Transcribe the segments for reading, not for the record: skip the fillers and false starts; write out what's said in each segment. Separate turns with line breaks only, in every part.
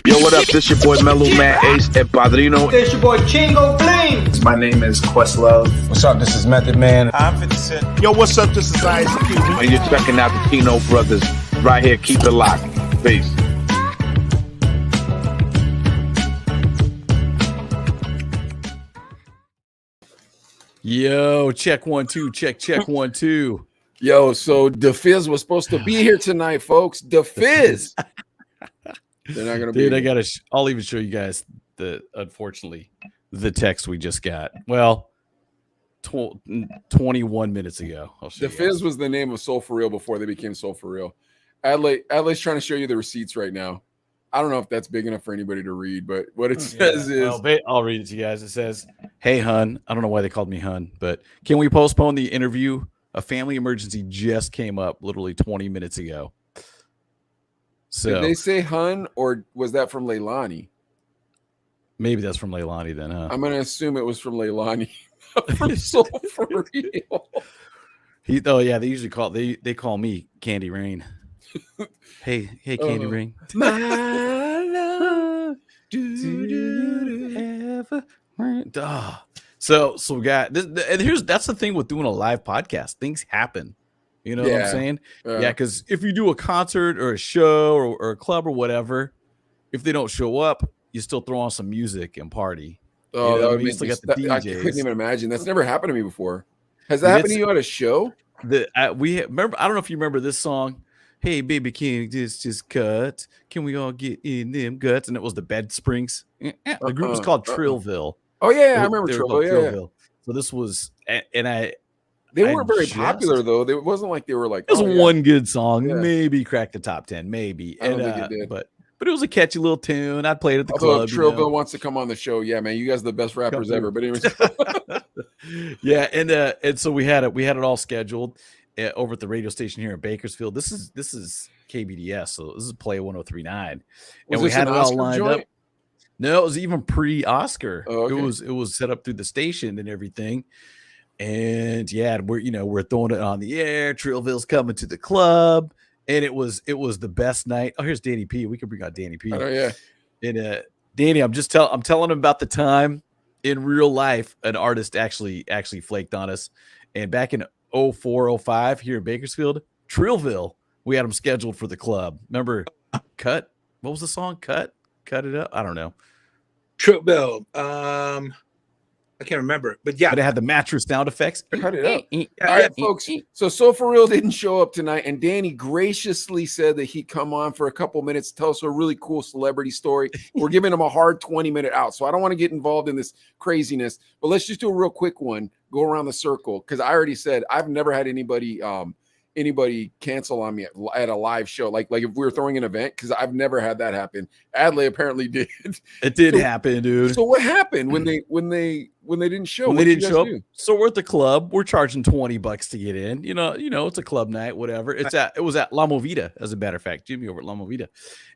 Yo, what up? This your boy Mellow Man Ace and Padrino.
This your boy Chingo Bling.
My name is Questlove.
What's up? This is Method Man.
I'm 50 Cent.
Yo, what's up? This is Ice Cube.
And you're checking out the Chino brothers right here. Keep it locked. Peace.
Yo, check 1 2, check 1 2.
Yo, so the Fizz was supposed to be here tonight, folks. The Fizz. They're not gonna be.
Dude, I'll even show you guys unfortunately the text we just got. Well, 21 minutes ago.
The Fizz was the name of Soul For Real before they became Soul For Real. Adelaide trying to show you the receipts right now. I don't know if that's big enough for anybody to read, but what it says is...
I'll read it to you guys. It says, "Hey, hun." I don't know why they called me hun, but can we postpone the interview? A family emergency just came up literally 20 minutes ago. So
did they say hun, or was that from Leilani?
Maybe that's from Leilani then, huh?
I'm going to assume it was from Leilani. From Soul For Real.
They usually call me Candy Rain. Hey, Candy Rain.
My love, do you ever?
So we got this, and that's the thing with doing a live podcast. Things happen. You know what I'm saying? Yeah, because if you do a concert or a show or a club or whatever, if they don't show up, you still throw on some music and party.
Oh,
you know
that would
make
I couldn't even imagine. That's never happened to me before. Has that happened to you at a show?
We remember. I don't know if you remember this song. Hey, baby, can just cut? Can we all get in them guts? And it was the Bed Springs. The group was called Trillville.
Oh yeah, I remember Trillville.
Yeah. So this was, and
they weren't very popular though. It wasn't like they were like.
It was one good song, maybe cracked the top 10, maybe.
I don't think it did,
but it was a catchy little tune. I played at the club.
If Trillville wants to come on the show, yeah, man, you guys are the best rappers ever. But anyways,
yeah, and so we had it all scheduled over at the radio station here in Bakersfield. This is KBDS, so this is Play 103.9, and we had it all lined up. No, it was even pre-Oscar.
Oh, okay.
It was set up through the station and everything. And yeah, we're throwing it on the air. Trillville's coming to the club, and it was the best night. Oh, here's Danny P. We can bring out Danny P.
Oh yeah.
And Danny, I'm telling him about the time in real life an artist actually flaked on us. And back in 04, 05 here in Bakersfield, Trillville, we had them scheduled for the club. Remember Cut? What was the song? Cut It Up? I don't know.
Trillville. I can't remember, but yeah.
But it had the mattress sound effects.
Cut it up. All right, folks. So Soul For Real didn't show up tonight, and Danny graciously said that he'd come on for a couple minutes to tell us a really cool celebrity story. We're giving him a hard 20-minute out, so I don't want to get involved in this craziness, but let's just do a real quick one. Go around the circle, because I already said I've never had anybody cancel on me at a live show, like if we were throwing an event, because I've never had that happen. Adley apparently did.
It did happen, dude.
So what happened when they didn't show?
When they didn't show up? So we're at the club. We're charging $20 to get in. You know, it's a club night, whatever. It was at La Movida, as a matter of fact. Jimmy over at La Movida,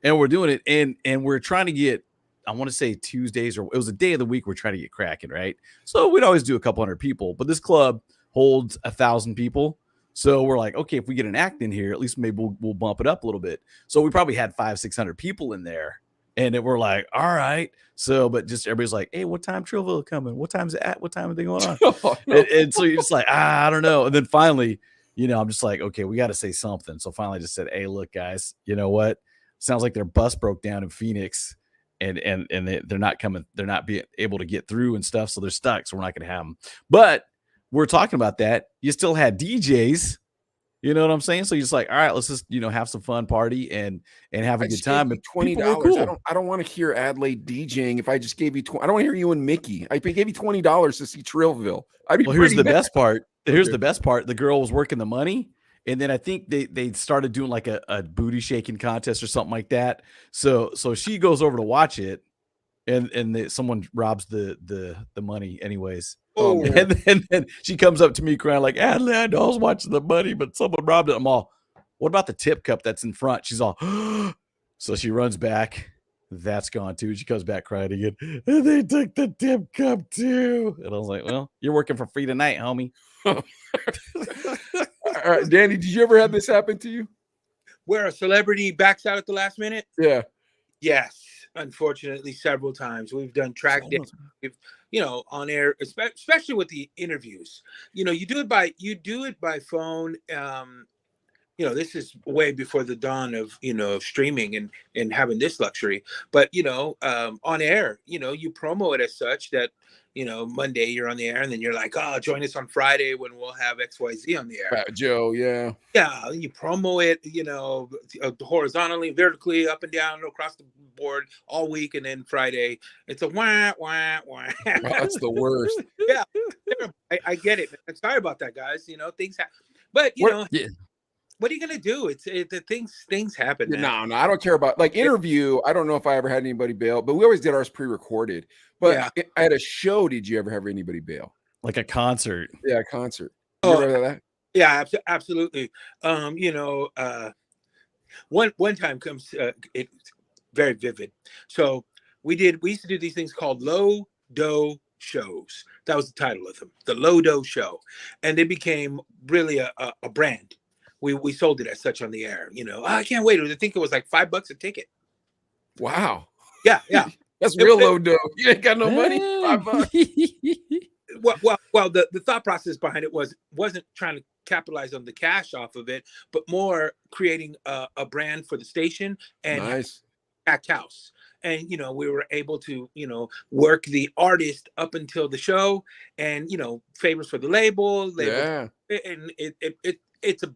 and we're doing it, and we're trying to get. I want to say Tuesdays, or it was a day of the week we're trying to get cracking, right? So we'd always do a couple hundred people, but this club holds 1,000 people. So we're like, okay, if we get an act in here, at least maybe we'll bump it up a little bit. So we probably had 500-600 people in there, and we're like, all right. So, but just everybody's like, hey, what time Trillville coming? What time's it at? What time are they going on? Oh, no. and so you're just like, I don't know. And then finally, I'm just like, okay, we got to say something. So finally I just said, hey, look, guys, you know what? Sounds like their bus broke down in Phoenix. And they're not coming. They're not being able to get through and stuff. So they're stuck. So we're not going to have them. But we're talking about that. You still had DJs. You know what I'm saying? So you're just like, all right, let's just have some fun, party and have a good time. But
$20. Cool. I don't want to hear Adelaide DJing. If I just gave you I don't want to hear you and Mickey. I gave you $20 to see Trillville.
Here's the best part. Here's the best part. The girl was working the money. And then I think they started doing like a booty shaking contest or something like that. So she goes over to watch it, and someone robs the money anyways. Oh, and then she comes up to me crying like, Adley, I know I was watching the money, but someone robbed it. I'm all, what about the tip cup that's in front? She's all, so she runs back. That's gone too. She comes back crying again. And they took the tip cup too. And I was like, well, you're working for free tonight, homie.
All right, Danny, did you ever have this happen to you?
Where a celebrity backs out at the last minute?
Yeah.
Yes. unfortunately, several times. We've done track day, we've, on air, especially with the interviews. You do it by phone. This is way before the dawn of of streaming and having this luxury. But on air, you promo it as such that Monday you're on the air, and then you're like, oh, join us on Friday when we'll have XYZ on the air.
Fat Joe, yeah.
Yeah, you promo it, horizontally, vertically, up and down, across the board all week, and then Friday it's a wah wah wah.
Oh, that's the worst.
Yeah, I get it. I'm sorry about that, guys. Things happen, but
Yeah.
what are you gonna do? The things happen. Man.
No, I don't care about like interview. I don't know if I ever had anybody bail, but we always did ours pre-recorded. But
Yeah.
at a show, did you ever have anybody bail?
Like a concert.
Yeah, a concert.
Oh,
you ever have that?
Yeah, absolutely. One time comes it's very vivid. So we used to do these things called low dough shows. That was the title of them, the Low Dough Show, and they became really a brand. We sold it as such on the air. I can't wait. I think it was like $5 a ticket.
Wow.
Yeah.
That's real low dough. You ain't got no money. $5.
Well, the thought process behind it wasn't trying to capitalize on the cash off of it, but more creating a brand for the station and
Nice.
packed house. And we were able to work the artist up until the show, and favors for the label.
Yeah.
And it's a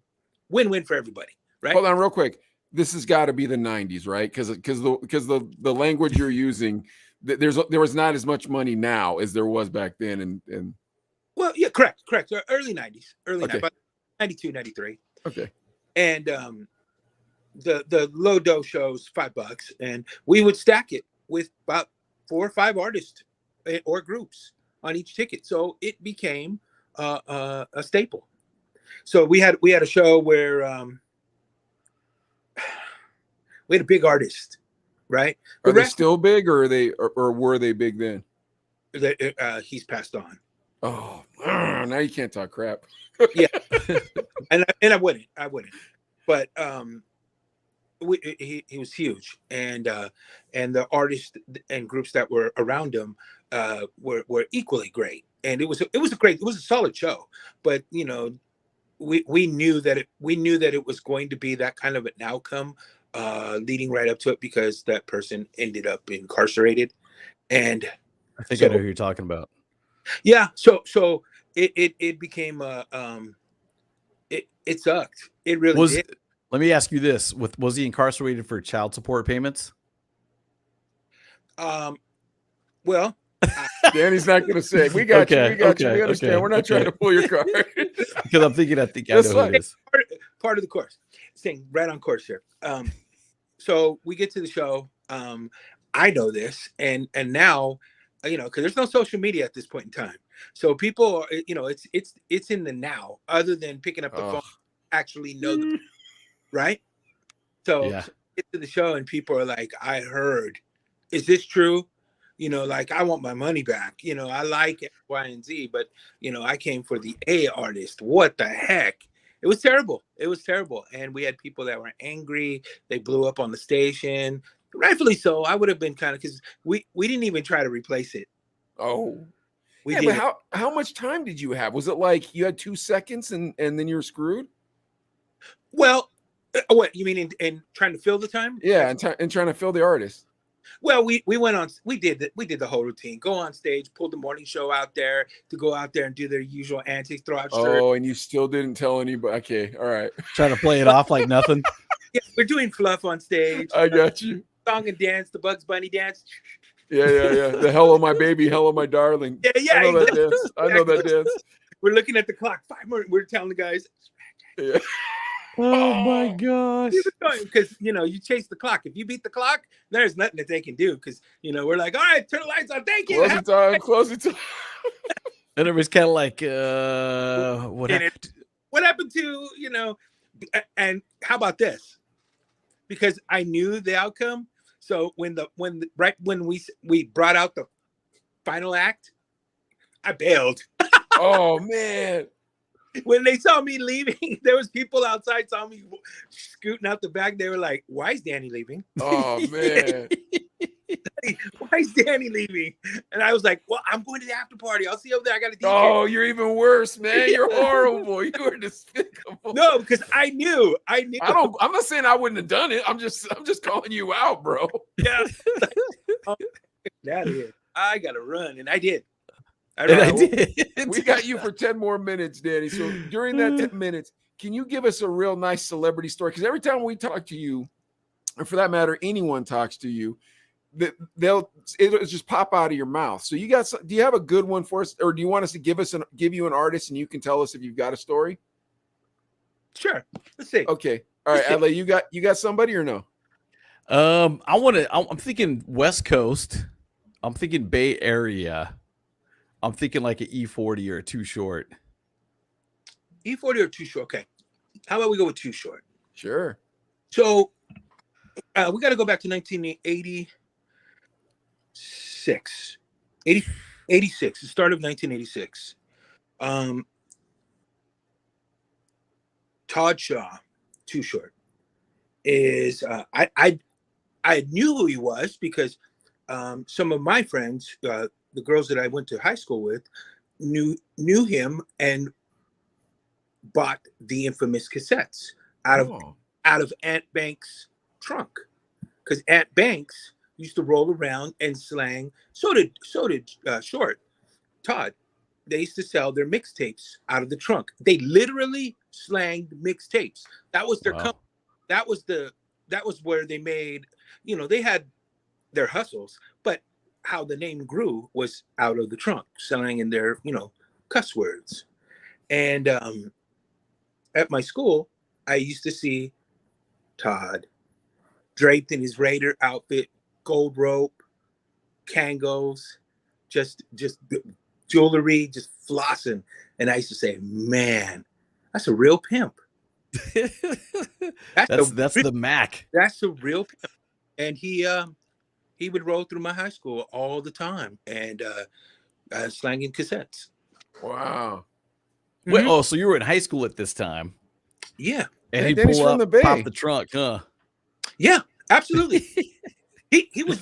win-win for everybody, right?
Hold on, real quick. This has got to be the 90s, right? Because the language you're using, there was not as much money now as there was back then, and
well, yeah, correct. Early 90s,
Okay.
92, 93.
Okay.
And the low dough shows $5, and we would stack it with about 4 or 5 artists or groups on each ticket, so it became a staple. So we had a show where we had a big artist, right?
Are they still big, or were they big then?
He's passed on.
Oh, now you can't talk crap.
Yeah, and I wouldn't, but he was huge, and the artists and groups that were around him were equally great, and it was a solid show, but we knew that it was going to be that kind of an outcome leading right up to it, because that person ended up incarcerated, and
I think I know who you're talking about.
Yeah, so it became it sucked. It really did.
Let me ask you this: was he incarcerated for child support payments?
Well,
Danny's not going to say. We got you. We got you. We understand. We're not trying to pull your card.
Because I think I know who it is.
Part of the course. Staying right on course here. So we get to the show. I know this, and now, because there's no social media at this point in time. So people, it's in the now. Other than picking up the phone, actually know the right. So,
yeah.
So get to the show, and people are like, "I heard. Is this true?" Like, I want my money back. I like X, Y, and Z, but I came for the A artist. What the heck? It was terrible. And we had people that were angry. They blew up on the station. Rightfully so. I would have been kind of, because we didn't even try to replace it.
Oh,
we
yeah,
didn't.
but how much time did you have? Was it like you had 2 seconds and then you were screwed?
Well, what you mean in trying to fill the time?
Yeah, and trying to fill the artist.
Well, we went on. We did the whole routine. Go on stage, pull the morning show out there to go out there and do their usual antics, throw out shirts.
Oh, and you still didn't tell anybody. Okay, all right.
Trying to play it off like nothing.
Yeah, we're doing fluff on stage.
I got you.
Song and dance, the Bugs Bunny dance.
Yeah. The hello, my baby, hello, my darling.
Yeah.
I know that dance. I know that dance.
We're looking at the clock. 5 more. We're telling the guys.
Yeah.
Oh my gosh.
Because you chase the clock. If you beat the clock, there's nothing that they can do. Because we're like, all right, turn the lights on. Thank you.
Close it time.
And it was kind of like, what
happened to and how about this? Because I knew the outcome. So when we brought out the final act, I bailed.
Oh man.
When they saw me leaving, there was people outside saw me scooting out the back. They were like, "Why is Danny leaving?"
Oh man.
Why is Danny leaving? And I was like, well, I'm going to the after party. I'll see you over there. I got a DJ.
Oh, you're even worse, man. You're horrible. You are despicable.
No, because I knew. I'm
not saying I wouldn't have done it. I'm just calling you out, bro.
Yeah. Get out of here. I gotta run. And I did.
I did.
We got you for 10 more minutes, Danny. So during that 10 minutes, can you give us a real nice celebrity story? Because every time we talk to you, or for that matter, anyone talks to you, it'll just pop out of your mouth. So do you have a good one for us, or do you want us to give you an artist and you can tell us if you've got a story?
Sure. Let's see.
Okay. All right, Adlai, you got somebody or no?
I'm thinking West Coast. I'm thinking Bay Area. I'm thinking like an E40 or a Too Short.
E40 or Too Short. Okay. How about we go with Too Short?
Sure.
So we got to go back to 1986. 86, the start of 1986. Todd Shaw, Too Short, is I knew who he was because some of my friends, the girls that I went to high school with, knew him and bought the infamous cassettes out of Aunt Banks' trunk, because Aunt Banks used to roll around and slang. So did Short, Todd. They used to sell their mixtapes out of the trunk. They literally slanged mixtapes. That was their company. That was where they made. They had their hustles, but how the name grew was out of the trunk, selling in their cuss words. And at my school, I used to see Todd draped in his Raider outfit, gold rope, Kangos, just jewelry, just flossing. And I used to say, man, that's a real pimp.
That's the Mac.
That's a real pimp. And he would roll through my high school all the time and slanging cassettes.
Wow.
Wait, so you were in high school at this time?
Yeah.
And he'd pull up, pop the trunk, huh?
Yeah, absolutely. he was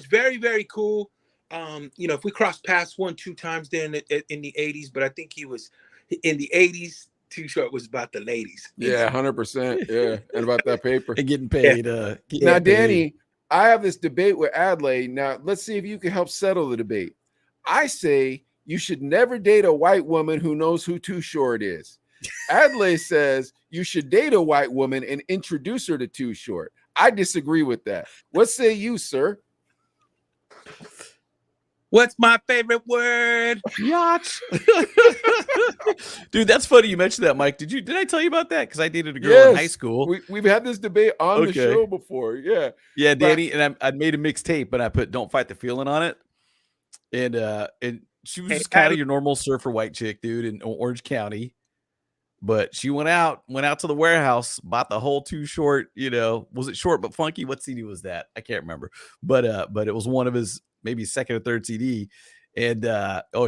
very, very cool. If we crossed paths 1-2 times then in the 80s, but I think he was in the 80s. Too Short was about the ladies.
Yeah, 100%. Yeah, and about that paper
and getting paid.
Now, Danny, I have this debate with Adlai. Now, let's see if you can help settle the debate. I say you should never date a white woman who knows who Too Short is. Adlai says you should date a white woman and introduce her to Too Short. I disagree with that. What say you, sir?
What's my favorite word?
Yacht. Dude, that's funny you mentioned that, Mike. Did I tell you about that? Because I dated a girl in high school.
We've had this debate on the show before. Yeah.
Yeah, Danny, and I made a mixtape, but I put Don't Fight the Feeling on it. And she was just kind of your normal surfer white chick, dude, in Orange County. But she went out to the warehouse, bought the whole Too Short, was it Short but Funky? What CD was that? I can't remember. But it was one of his maybe second or third CD. And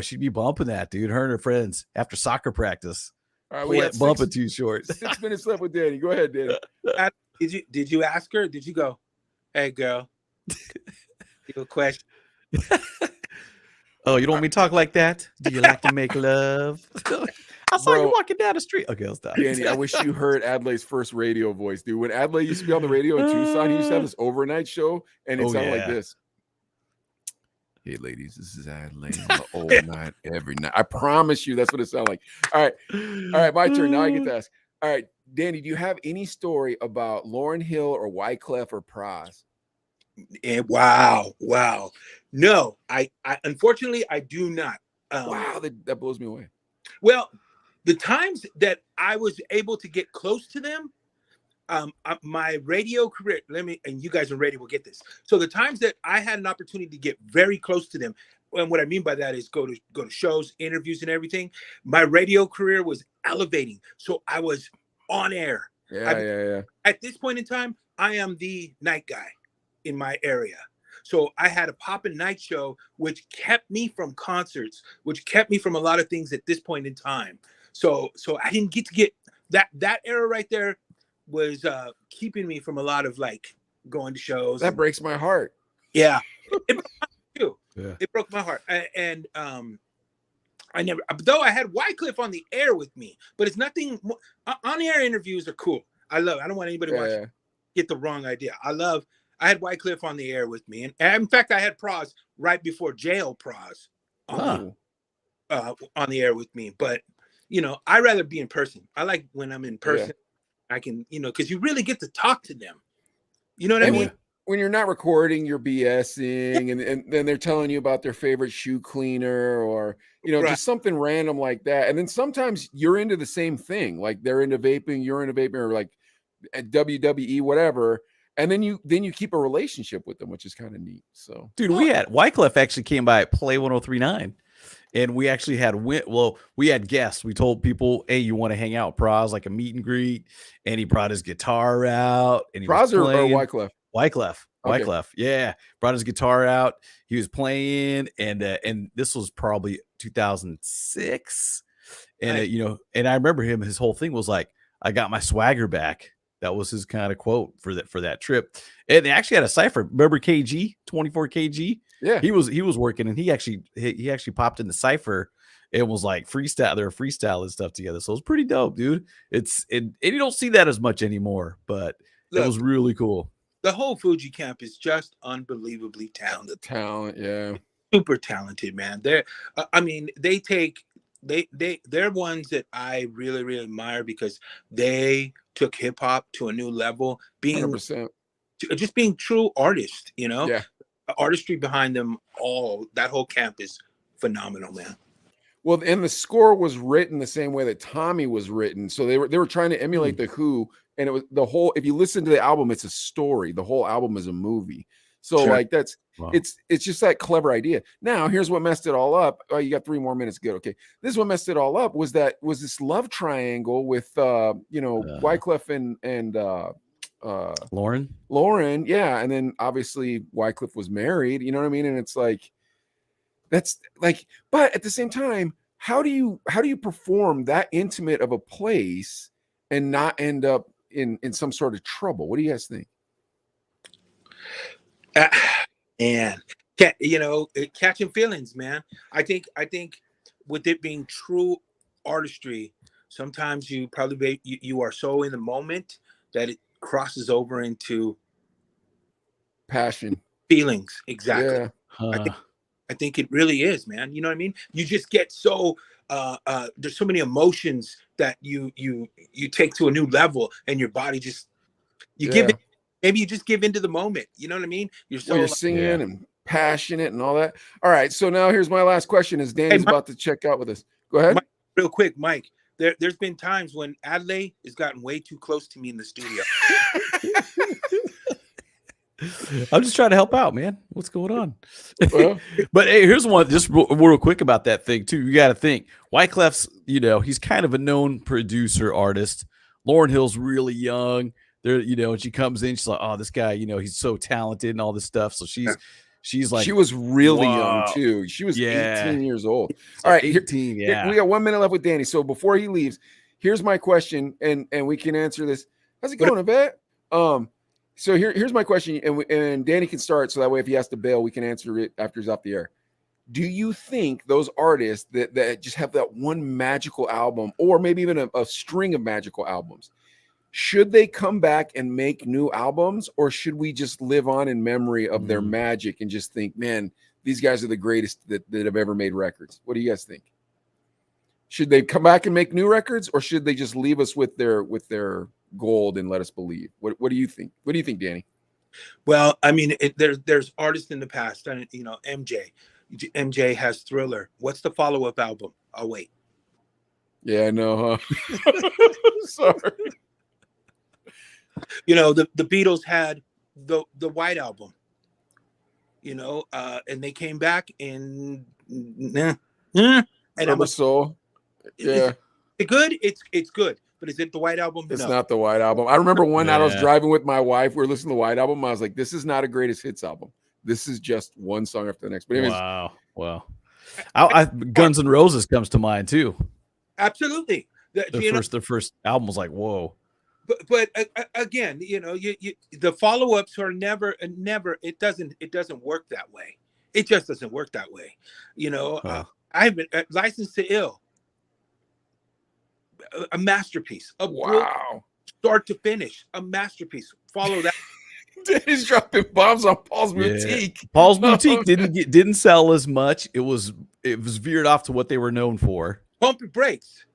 she'd be bumping that, dude. Her and her friends after soccer practice.
All right, we had
bumping Too Short.
6 minutes left with Danny. Go ahead, Danny.
Did you ask her? Did you go, hey girl? You a question?
Oh, you don't want me to talk like that? Do you like to make love? I saw you walking down the street. Okay, I'll stop.
Danny, I wish you heard Adlai's first radio voice, dude. When Adlai used to be on the radio in Tucson, he used to have this overnight show, and it sounded like this. Hey, ladies, this is Adlai on the old night every night. I promise you that's what it sounded like. All right, my turn. Now I get to ask. All right, Danny, do you have any story about Lauryn Hill or Wyclef or Pras?
And wow. No, I unfortunately I do not.
Wow, that blows me away.
Well, the times that I was able to get close to them, my radio career, and you guys on radio will get this. So the times that I had an opportunity to get very close to them, and what I mean by that is go to shows, interviews, and everything. My radio career was elevating, so I was on air.
Yeah.
At this point in time, I am the night guy in my area. So I had a poppin' night show, which kept me from concerts, which kept me from a lot of things at this point in time. So I didn't get that era right there was keeping me from a lot of like going to shows.
That breaks my heart.
Yeah. It broke my heart too.
Yeah.
It broke my heart. And I never, though I had Wycliffe on the air with me, but it's nothing. On-air interviews are cool. I love it. I don't want anybody watching get the wrong idea. I had Wycliffe on the air with me. And in fact, I had Praz right before jail Praz on the air with me. But, I rather be in person. I like when I'm in person, I can, because you really get to talk to them. You know what I mean?
When you're not recording, you're BSing, and then they're telling you about their favorite shoe cleaner or, just something random like that. And then sometimes you're into the same thing. Like they're into vaping, you're into vaping, or like at WWE, whatever. And then you keep a relationship with them, which is kind of neat. So,
dude, we had Wycliffe actually came by at Play 1039. And we actually had we had guests. We told people, hey, you want to hang out with Praz, like a meet and greet. And he brought his guitar out. And he
Praz
was playing.
Or Wycliffe?
Wycliffe.
Okay.
Wycliffe. Yeah. Brought his guitar out. He was playing. And this was probably 2006. And, and I remember his whole thing was like, I got my swagger back. That was his kind of quote for that trip. And they actually had a cipher. Remember KG, 24 KG?
Yeah.
He was working, and he actually popped in the cipher and was like freestyle. They were freestyling stuff together. So it was pretty dope, dude. And you don't see that as much anymore, but it was really cool.
The whole Fuji camp is just unbelievably talented.
Yeah.
Super talented, man. They're they're ones that I really, really admire because they took hip hop to a new level, being
100%.
Just being true artists,
Yeah.
The artistry behind them that whole camp is phenomenal, man.
Well, and the score was written the same way that Tommy was written. So they were trying to emulate the Who, and it was the whole, if you listen to the album, it's a story. The whole album is a movie. So like that's it's just that clever idea. Now, here's what messed it all up. Oh, you got 3 more minutes. Good. Okay. This is what messed it all up was this love triangle with Wycliffe and Lauren. Yeah. And then obviously Wycliffe was married, you know what I mean? And it's like, that's like, but at the same time, how do you perform that intimate of a place and not end up in some sort of trouble? What do you guys think?
And catching feelings, man. I think with it being true artistry, sometimes you probably you are so in the moment that it crosses over into
passion,
feelings. Exactly.
Yeah.
I think it really is, man. You know what I mean? You just get so there's so many emotions that you take to a new level, and your body just give it. Maybe you just give into the moment. You know what I mean? You're
singing and passionate and all that. All right. So now here's my last question as Danny's about to check out with us. Go ahead.
Mike, real quick, Mike. There's been times when Adelaide has gotten way too close to me in the studio.
I'm just trying to help out, man. What's going on? But hey, here's one just real quick about that thing too. You got to think Wycleff's, he's kind of a known producer artist. Lauryn Hill's really young. There, and she comes in, she's like, oh, this guy, he's so talented and all this stuff. So she's like,
she was really young too. She was 18 years old. All right,
18.
We got 1 minute left with Danny. So before he leaves, here's my question, and we can answer this. How's it going, Yvette? So here's my question, and Danny can start. So that way, if he has to bail, we can answer it after he's off the air. Do you think those artists that just have that one magical album, or maybe even a string of magical albums, should they come back and make new albums, or should we just live on in memory of their magic and just think, man, these guys are the greatest that have ever made records? What do you guys think? Should they come back and make new records, or should they just leave us with their gold and let us believe? What do you think? What do you think, Danny?
Well, I mean, there's artists in the past, and MJ has Thriller. What's the follow-up album? I'll wait.
Yeah, I know, huh? Sorry.
The Beatles had the White Album, and they came back and
Rubber Soul. Yeah.
It's good. It's good. But is it the White Album?
It's not the White Album. I remember one night I was driving with my wife. We were listening to the White Album. I was like, this is not a greatest hits album. This is just one song after the next. But anyways,
wow. Guns N' Roses comes to mind too.
Absolutely.
Their first album was like, whoa.
Again, you the follow-ups are never. It doesn't work that way. It just doesn't work that way. I've been Licensed to Ill, a masterpiece, a brilliant
Wow.
start to finish, a masterpiece. Follow that.
He's dropping bombs on Paul's Boutique.
Paul's Boutique didn't sell as much. It was veered off to what they were known for.
Pump Your Brakes.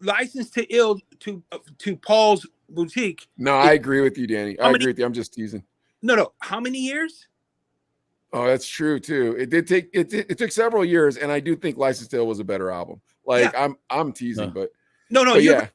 Licensed to Ill to Paul's Boutique.
No, I agree with you, Danny. I agree with you. I'm just teasing.
No. How many years?
Oh, that's true too. It took several years, and I do think License to Ill was a better album. Like I'm teasing, but
no,
yeah,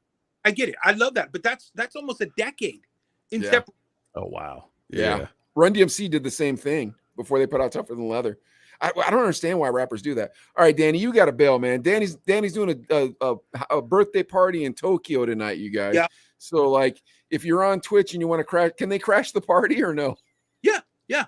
I get it. I love that, but that's almost a decade in
Yeah.
separate.
Oh wow.
Yeah. Run DMC did the same thing before they put out Tougher Than Leather. I don't understand why rappers do that. All right, Danny, you got to bail, man. Danny's doing a birthday party in Tokyo tonight, you guys.
Yeah.
So like, if you're on Twitch and you want to crash, can they crash the party or no?
Yeah.
Yeah.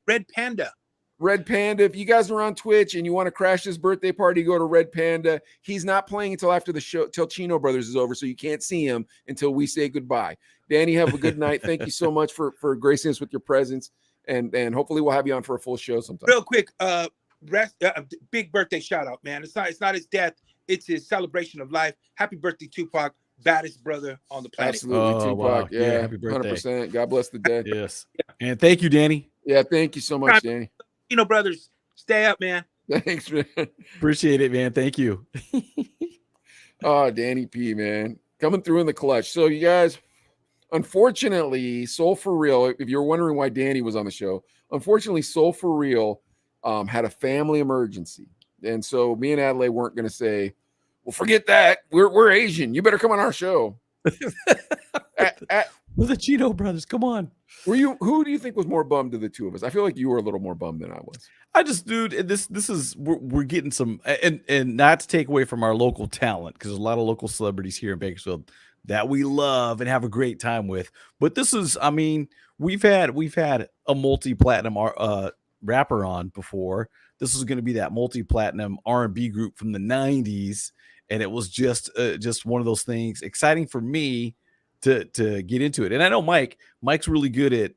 Red Panda.
Red Panda. If you guys are on Twitch and you want to crash this birthday party, go to Red Panda. He's not playing until after the show, till Chino Brothers is over, so you can't see him until we say goodbye. Danny, have a good night. Thank you so much for gracing us with your presence, and hopefully we'll have you on for a full show sometime.
Real quick, big birthday shout out, man. It's not his death; it's his celebration of life. Happy birthday, Tupac, baddest brother on the planet.
Absolutely, Tupac.
Wow.
Yeah,
Happy birthday.
100%. God bless the dead.
Yes. And thank you, Danny.
Yeah, thank you so much, Danny.
Chino Brothers, stay up, man.
Thanks, man.
Appreciate it, man. Thank you.
Oh, Danny P, man. Coming through in the clutch. So you guys, unfortunately, Soul For Real, if you're wondering why Danny was on the show, unfortunately, Soul For Real had a family emergency. And so me and Adelaide weren't going to say, well, forget that. We're Asian. You better come on our show.
We're the Chino Brothers. Come on.
Who do you think was more bummed of the two of us? I feel like you were a little more bummed than I was.
I just, dude, this is we're getting some, and not to take away from our local talent, because there's a lot of local celebrities here in Bakersfield that we love and have a great time with. But this is, I mean, we've had a multi-platinum rapper on before. This is going to be that multi-platinum R&B group from the 90s, and it was just one of those things exciting for me to get into it. And I know Mike's really good at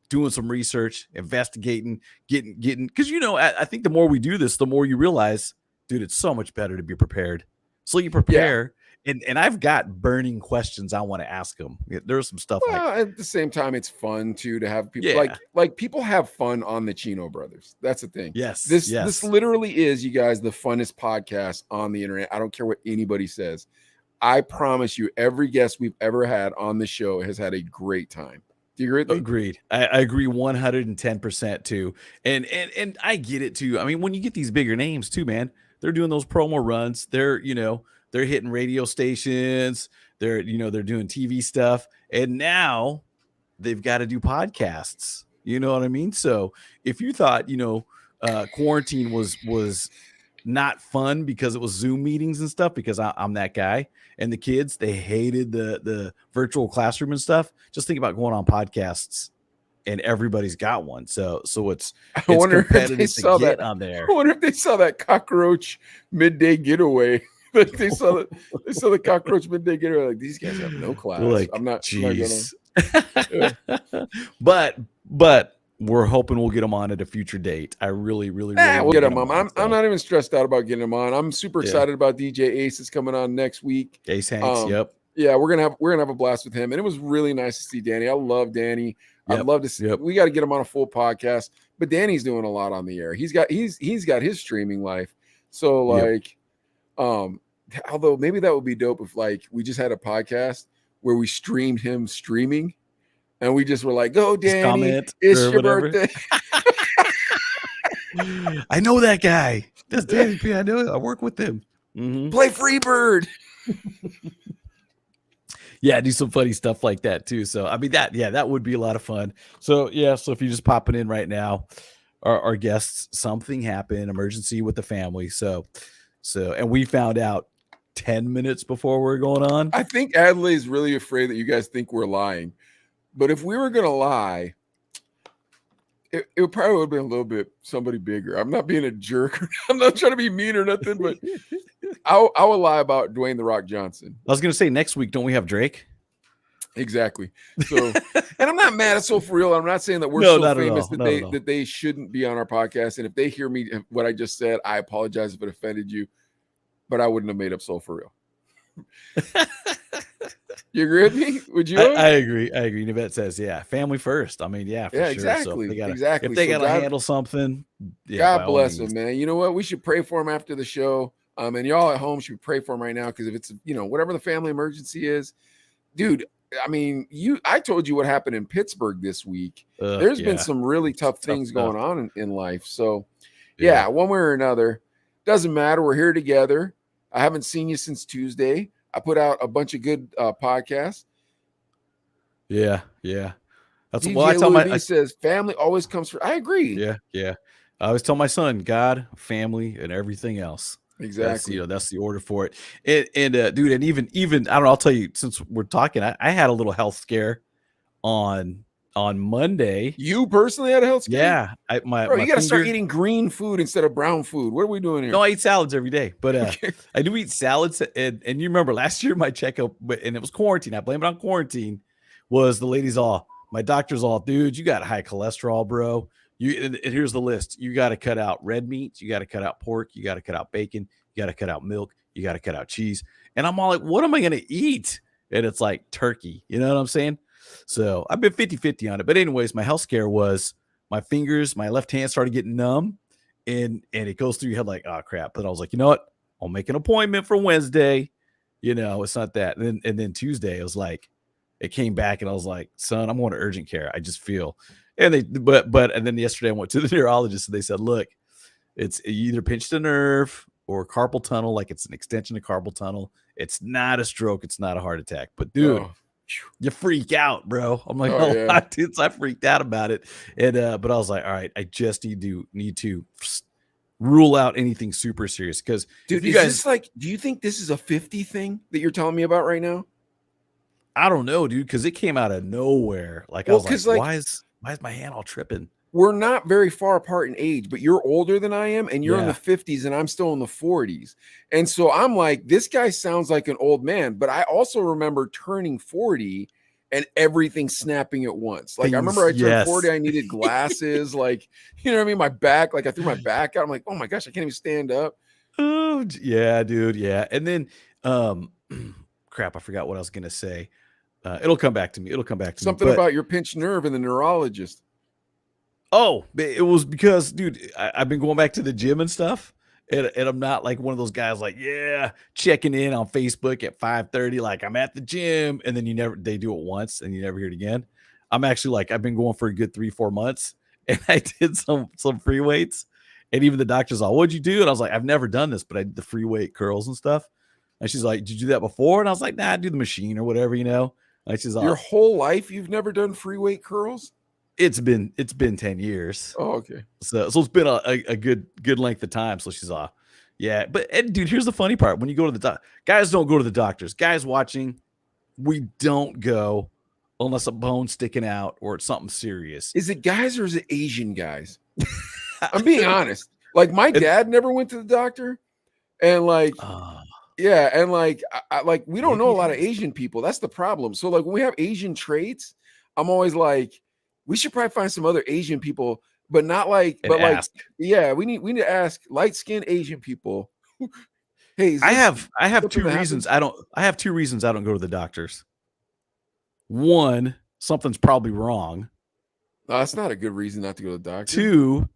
doing some research, investigating, getting, because I think the more we do this, the more you realize, dude, it's so much better to be prepared. So you prepare, and I've got burning questions I want to ask them. There's some stuff.
Well, at the same time, it's fun too to have people like people have fun on the Chino Brothers. That's the thing.
Yes.
This literally is, you guys, the funnest podcast on the internet. I don't care what anybody says. I promise you, every guest we've ever had on the show has had a great time. Do you agree with me?
Agreed. I agree 110% too. And I get it too. I mean, when you get these bigger names too, man, they're doing those promo runs. They're hitting radio stations. They're doing TV stuff. And now they've got to do podcasts. You know what I mean? So if you thought, quarantine was not fun because it was Zoom meetings and stuff, because I'm that guy, and the kids, they hated the virtual classroom and stuff. Just think about going on podcasts, and everybody's got one. So it's
I wonder if they saw that
on there.
I wonder if they saw that cockroach midday getaway. Like they saw the cockroach midday getaway. Like, these guys have no class.
Like,
I'm not.
geez.
Yeah.
But we're hoping we'll get them on at a future date. I really we'll
get them on. I'm not even stressed out about getting them on. I'm super excited about DJ Ace is coming on next week.
Ace Hanks, yep.
Yeah, we're gonna have a blast with him, and it was really nice to see Danny. I love Danny.
Yep.
I'd love to see. Yep. We got to get him on a full podcast. But Danny's doing a lot on the air. He's got his streaming life. So like, although maybe that would be dope if like we just had a podcast where we streamed him streaming. And we just were like, "Go, Danny! It's your birthday."
I know that guy. That's Danny P. I know. I work with him.
Mm-hmm. Play Freebird.
Yeah, do some funny stuff like that too. So I mean that would be a lot of fun. So so if you're just popping in right now, our guests, something happened, emergency with the family. So and we found out 10 minutes before we're going on.
I think Adelaide's really afraid that you guys think we're lying. But if we were going to lie, it probably would have been a little bit somebody bigger. I'm not being a jerk. I'm not trying to be mean or nothing, but I will lie about Dwayne the Rock Johnson.
I was gonna say next week, don't we have Drake?
Exactly. So, and I'm not mad at So For Real. I'm not saying that we're
No,
so
not at
famous
all.
that they shouldn't be on our podcast. And if they hear me what I just said, I apologize if it offended you, but I wouldn't have made up So For Real. You agree with me? Would you?
I agree. Nivette says, yeah, family first. I mean, yeah, for sure.
Exactly.
So
exactly.
If they
So
gotta handle something,
God bless them, man. You know what? We should pray for him after the show. And y'all at home should pray for him right now, because if it's whatever the family emergency is, dude. I mean, I told you what happened in Pittsburgh this week. There's been some really tough things going on in life. So, yeah, one way or another, doesn't matter. We're here together. I haven't seen you since Tuesday. I put out a bunch of good podcasts.
Yeah. That's
DJ
what I tell
Louis says family always comes first. I agree.
Yeah. I always tell my son, God, family, and everything else.
Exactly.
That's the order for it. And dude, and even I don't know, I'll tell you, since we're talking, I had a little health scare on Monday.
You personally had a health scare?
Yeah.
You got to start eating green food instead of brown food. What are we doing here?
No, I eat salads every day, but I do eat salads. And you remember last year my checkup, and it was quarantine. I blame it on quarantine. Was the ladies all, my doctor's all, dude, you got high cholesterol, bro. And here's the list. You got to cut out red meat. You got to cut out pork. You got to cut out bacon. You got to cut out milk. You got to cut out cheese. And I'm all like, what am I going to eat? And it's like turkey. You know what I'm saying? So I've been 50-50 on it. But anyways, my health scare was my fingers, my left hand started getting numb, and it goes through your head like, oh, crap. But I was like, you know what? I'll make an appointment for Wednesday. It's not that. And then Tuesday, it was like, it came back and I was like, son, I'm going to urgent care. I just feel. And then yesterday I went to the neurologist and they said, look, you either pinched a nerve or carpal tunnel, like it's an extension of carpal tunnel. It's not a stroke. It's not a heart attack. But dude, you freak out, bro. I'm like, dude, so I freaked out about it. And but I was like, all right, I just need to rule out anything super serious. Because
dude, you guys do you think this is a 50 thing that you're telling me about right now?
I don't know, dude, because it came out of nowhere. Like, I was like, why is my hand all tripping?
We're not very far apart in age, but you're older than I am, and you're in the 50s, and I'm still in the 40s. And so I'm like, this guy sounds like an old man, but I also remember turning 40 and everything snapping at once. Like, I remember I turned 40, I needed glasses, like, you know what I mean? My back, like I threw my back out. I'm like, oh my gosh, I can't even stand up.
Oh, yeah, dude. Yeah. And then, crap, I forgot what I was going to say. It'll come back to me.
Something about your pinched nerve and the neurologist.
Oh, it was because, dude, I've been going back to the gym and stuff, and I'm not like one of those guys like, checking in on Facebook at 5:30, like I'm at the gym, and then they do it once and you never hear it again. I'm actually like, I've been going for a good 3-4 months, and I did some free weights, and even the doctor's like, what'd you do? And I was like, I've never done this, but I did the free weight curls and stuff. And she's like, did you do that before? And I was like, nah, I do the machine or whatever, And she's like,
your whole life you've never done free weight curls?
It's been 10 years.
Oh, okay.
So it's been a good length of time. So she's yeah. But dude, here's the funny part. When you go to the guys don't go to the doctors. Guys watching, we don't go unless a bone's sticking out or it's something serious.
Is it guys or is it Asian guys? I'm being honest. Like my dad never went to the doctor, and like and like I we don't know a lot of Asian people. That's the problem. So like when we have Asian traits, I'm always like, we should probably find some other Asian people, but not like,
and ask.
We need to ask light-skinned Asian people. Hey,
I have two reasons I don't go to the doctors. One, something's probably wrong.
No, that's not a good reason not to go to the doctor.
Two,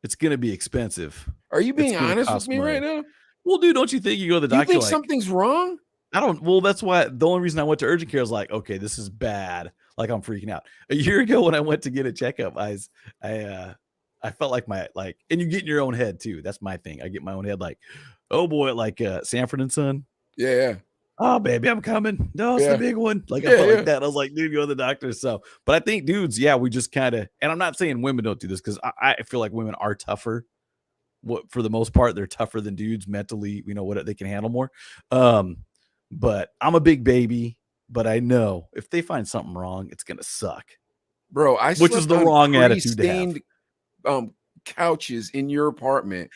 it's going to be expensive.
Are you being honest with me right now?
Well, dude, don't you think you go to the doctor?
You think something's wrong?
I don't. Well, that's why the only reason I went to urgent care was like, okay, this is bad. Like I'm freaking out. A year ago when I went to get a checkup, I felt like and you get in your own head too. That's my thing. I get my own head like, oh boy, like Sanford and Son.
Yeah.
Oh baby, I'm coming. No, it's the big one. Like I felt like that. I was like, dude, go to the doctor. So, but I think dudes, we just kind of. And I'm not saying women don't do this because I feel like women are tougher. For the most part, they're tougher than dudes mentally. What they can handle more. But I'm a big baby. But I know if they find something wrong, it's gonna suck,
bro.
Which is the wrong attitude to have.
Couches in your apartment,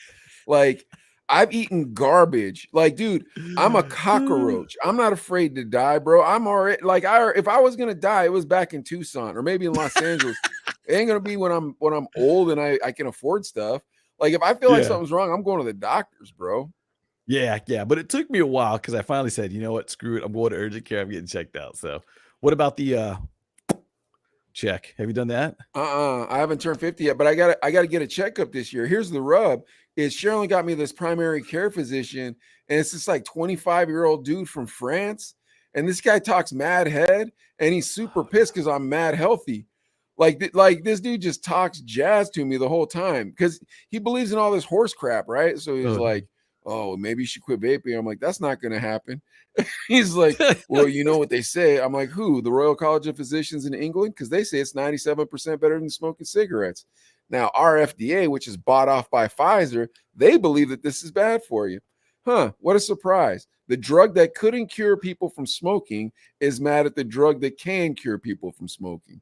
like I've eaten garbage. Like, dude, I'm a cockroach. I'm not afraid to die, bro. I'm already like if I was gonna die, it was back in Tucson or maybe in Los Angeles. It ain't gonna be when I'm old and I can afford stuff. Like if I feel like something's wrong, I'm going to the doctors, bro.
Yeah. But it took me a while because I finally said, you know what, screw it. I'm going to urgent care. I'm getting checked out. So what about the check? Have you done that?
I haven't turned 50 yet, but I gotta get a checkup this year. Here's the rub: is Sharon got me this primary care physician, and it's this like 25-year-old dude from France, and this guy talks mad head, and he's super pissed because I'm mad healthy. Like this dude just talks jazz to me the whole time because he believes in all this horse crap, right? So he's like, "Oh, maybe you should quit vaping." I'm like, "That's not gonna happen." He's like, well, you know what they say. I'm like, who? The Royal College of Physicians in England? Because they say it's 97% better than smoking cigarettes. Now, our FDA, which is bought off by Pfizer, they believe that this is bad for you. Huh, what a surprise. The drug that couldn't cure people from smoking is mad at the drug that can cure people from smoking.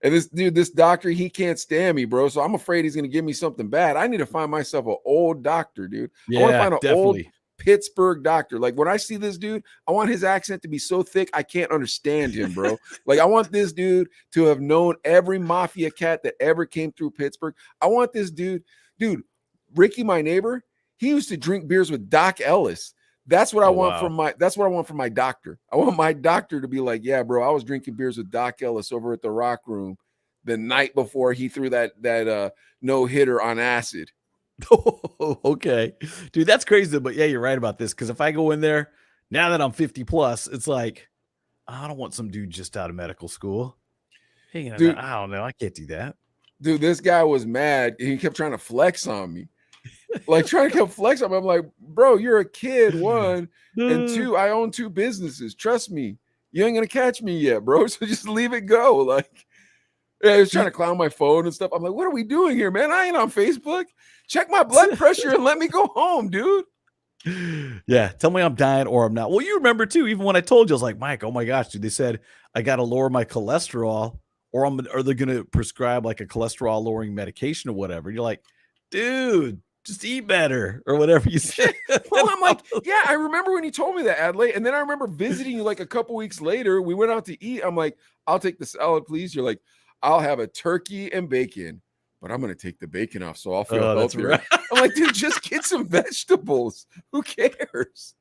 And this doctor, he can't stand me, bro. So I'm afraid he's going to give me something bad. I need to find myself an old doctor, dude. I want to find an old Pittsburgh doctor. Like when I see this dude, I want his accent to be so thick I can't understand him, bro. Like I want this dude to have known every mafia cat that ever came through Pittsburgh. I want this dude, Ricky, my neighbor, he used to drink beers with Doc Ellis. That's what I want from my doctor. I want my doctor to be like, yeah, bro, I was drinking beers with Doc Ellis over at the Rock Room the night before he threw that no-hitter on acid.
Oh, okay, dude, that's crazy. But yeah, you're right about this. Because if I go in there now that I'm 50 plus, it's like I don't want some dude just out of medical school. Hey, dude, I don't know. I can't do that.
Dude, this guy was mad. He kept trying to flex on me. Like trying to come flex on me. I'm like, bro, you're a kid, one. And two, I own 2 businesses. Trust me. You ain't gonna catch me yet, bro. So just leave it go. Like, yeah, he was trying to clown my phone and stuff. I'm like, what are we doing here, man? I ain't on Facebook. Check my blood pressure and let me go home, dude.
Yeah, tell me I'm dying or I'm not. Well, you remember too, even when I told you, I was like, Mike, oh my gosh, dude, they said I got to lower my cholesterol or are they going to prescribe like a cholesterol lowering medication or whatever? You're like, dude, just eat better or whatever you said.
Well, I'm like, yeah, I remember when you told me that, Adelaide. And then I remember visiting you like a couple weeks later. We went out to eat. I'm like, I'll take the salad, please. You're like, I'll have a turkey and bacon, but I'm going to take the bacon off. So I'll feel healthier. Right. I'm like, dude, just get some vegetables. Who cares?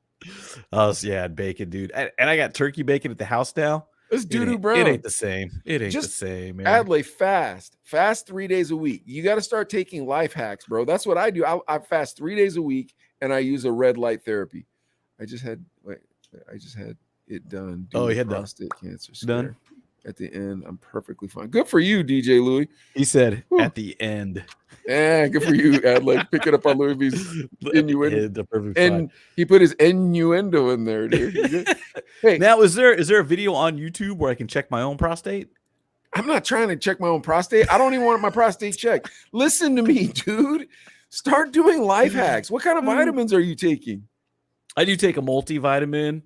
Oh, yeah, bacon, dude. And I got turkey bacon at the house now.
It's doo-doo brown.
It ain't the same. It ain't just the same, man.
Adley, fast 3 days a week. You got to start taking life hacks, bro. That's what I do. I fast 3 days a week and I use a red light therapy. I just had it done.
Oh, you had
prostate cancer scare. Done at the end. I'm perfectly fine. Good for you, DJ Louis.
He said at the end.
Yeah, good for you, Adley. Pick it up on Louis V's innuendo. And he put his innuendo in there, dude.
Hey, now is there a video on YouTube where I can check my own prostate?
I'm not trying to check my own prostate. I don't even want my prostate checked. Listen to me, dude. Start doing life hacks. What kind of vitamins are you taking?
I do take a multivitamin.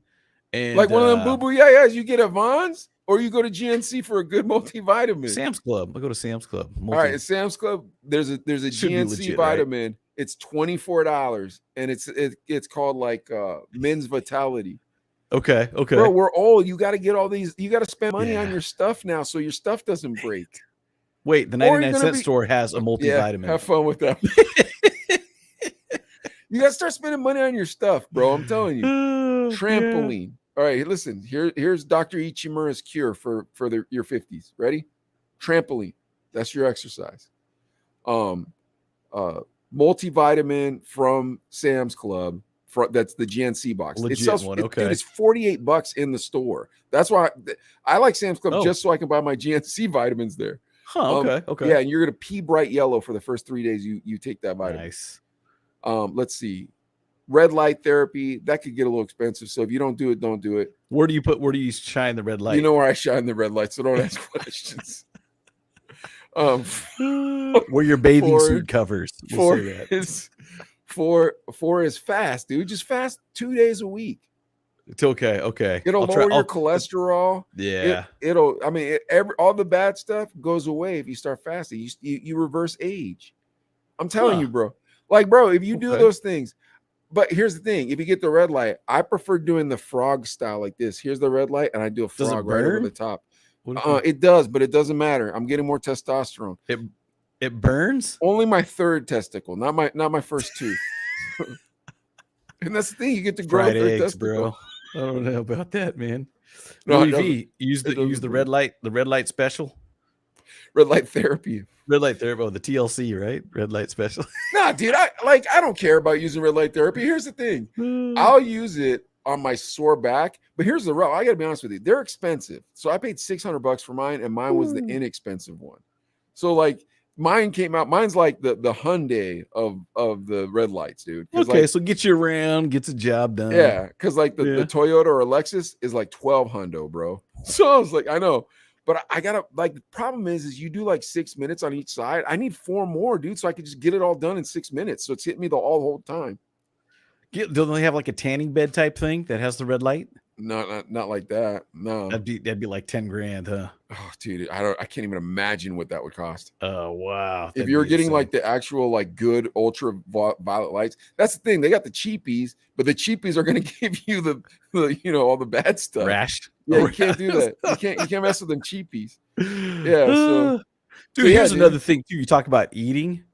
And
like one of them boo-boo yeah-yeahs you get at Vons? Or you go to GNC for a good multivitamin.
Sam's Club. I go to Sam's Club.
All right, at Sam's Club, there's a GNC legit, vitamin. Right? It's $24, and it's called like Men's Vitality.
Okay.
Bro, we're old. You got to get all these. You got to spend money on your stuff now, so your stuff doesn't break.
Wait, the 99-cent store has a multivitamin.
Yeah, have fun with that. You got to start spending money on your stuff, bro. I'm telling you. Trampoline. Yeah. All right, listen, here's Dr. Ichimura's cure for your 50s. Ready? Trampoline. That's your exercise. Multivitamin from Sam's Club. That's the GNC box.
Legit one, okay.
Dude, it's $48 in the store. That's why I like Sam's Club just so I can buy my GNC vitamins there.
Huh, okay.
Yeah, and you're going to pee bright yellow for the first 3 days you take that vitamin.
Nice.
Let's see. Red light therapy, that could get a little expensive. So if you don't do it, don't do it.
Where do you shine the red light?
You know where I shine the red light, so don't ask questions.
Where your bathing suit covers.
Four is fast, dude. Just fast 2 days a week.
It's okay.
It'll lower your cholesterol.
Yeah.
All the bad stuff goes away if you start fasting. You reverse age. I'm telling you, bro. Like, bro, if you do those things, But here's the thing: if you get the red light, I prefer doing the frog style like this. Here's the red light, and I do a
Does it
frog right over
burn?
the top.
What if
It does, but it doesn't matter. I'm getting more testosterone.
it burns?
Only my third testicle, not my first two. And that's the thing: you get to grow
Fried
a third
eggs,
testicle.
bro. I don't know about that, man.
No,
Louis
it doesn't.
V, use the red light special.
Red light therapy.
Red light therapy, the TLC, right? Red light special.
Nah, dude, I don't care about using red light therapy. Here's the thing: I'll use it on my sore back, but here's the rub. I gotta be honest with you, they're expensive. So I paid $600 for mine, and mine was the inexpensive one. So like mine's like the Hyundai of the red lights, dude.
Okay,
like,
so get you around, gets a job done.
yeah, because like the Toyota or a Lexus is like 12 hundo, bro. So I was like, I know. But I gotta like the problem is you do like 6 minutes on each side. I need 4 more, dude, so I could just get it all done in 6 minutes. So it's hitting me the whole time.
Don't they have like a tanning bed type thing that has the red light?
Not like that. No,
That'd be like 10 grand, huh?
Oh, dude, I can't even imagine what that would cost.
Oh wow!
If you're getting like the actual like good ultraviolet lights, that's the thing. They got the cheapies, but the cheapies are going to give you the all the bad stuff.
Rash.
Yeah, you can't do that. You can't mess with them cheapies. Yeah. So,
dude, here's another thing too. You talk about eating.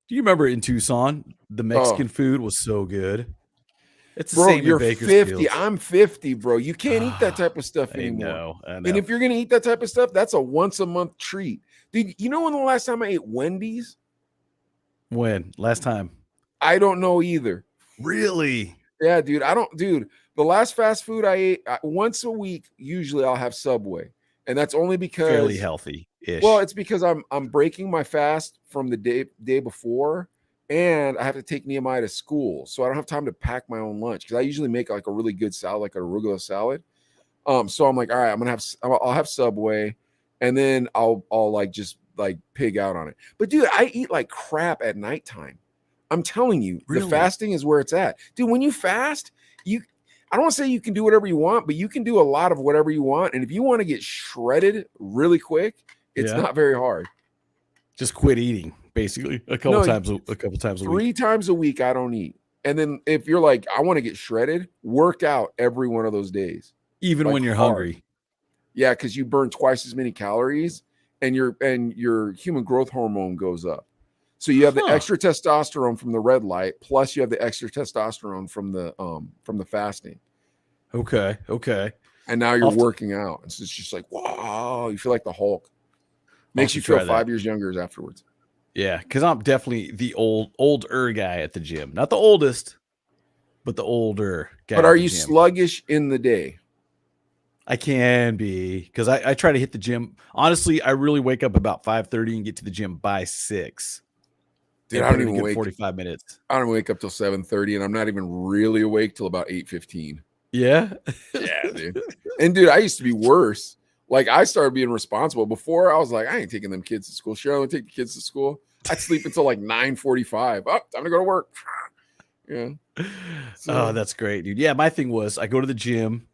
Do you remember in Tucson, the Mexican food was so good? It's the same
you're
in Bakersfield.
50. I'm 50, bro. You can't eat that type of stuff anymore.
I know.
And if you're gonna eat that type of stuff, that's a once a month treat. Dude, you know when the last time I ate Wendy's?
When? Last time?
I don't know either.
Really?
Yeah, dude. Dude, the last fast food I ate once a week, usually I'll have Subway. And that's only because
fairly healthy-ish.
Well, it's because I'm breaking my fast from the day before, and I have to take Nehemiah to school, so I don't have time to pack my own lunch because I usually make like a really good salad, like an arugula salad. So I'm like, all right, I'll have Subway, and then I'll like just like pig out on it. But dude, I eat like crap at nighttime. I'm telling you,
Really?
The fasting is where it's at, dude. When you fast, I don't want to say you can do whatever you want, but you can do a lot of whatever you want. And if you want to get shredded really quick, it's not very hard.
Just quit eating, basically, a couple times a week.
3 times a week, I don't eat. And then if you're like, I want to get shredded, work out every one of those days.
Even
like
when you're
hard.
hungry.
Yeah, because you burn twice as many calories and your human growth hormone goes up. So you have the extra testosterone from the red light, plus you have the extra testosterone from the fasting.
Okay.
And now you're working out. It's just like, wow, you feel like the Hulk. Makes you feel 5 years younger afterwards.
Yeah, because I'm definitely the older guy at the gym. Not the oldest, but the older guy.
But are you sluggish in the day?
I can be, because I try to hit the gym. Honestly, I really wake up about 5:30 and get to the gym by 6.
Dude, I don't even wake
45 minutes.
I don't wake up till 7:30, and I'm not even really awake till about 8:15.
Yeah.
Yeah, dude. And dude, I used to be worse. Like I started being responsible. Before I was like, I ain't taking them kids to school. Sure, I'll take the kids to school. I'd sleep until like 9:45. Oh, time to go to work. Yeah.
So. Oh, that's great, dude. Yeah, my thing was I go to the gym,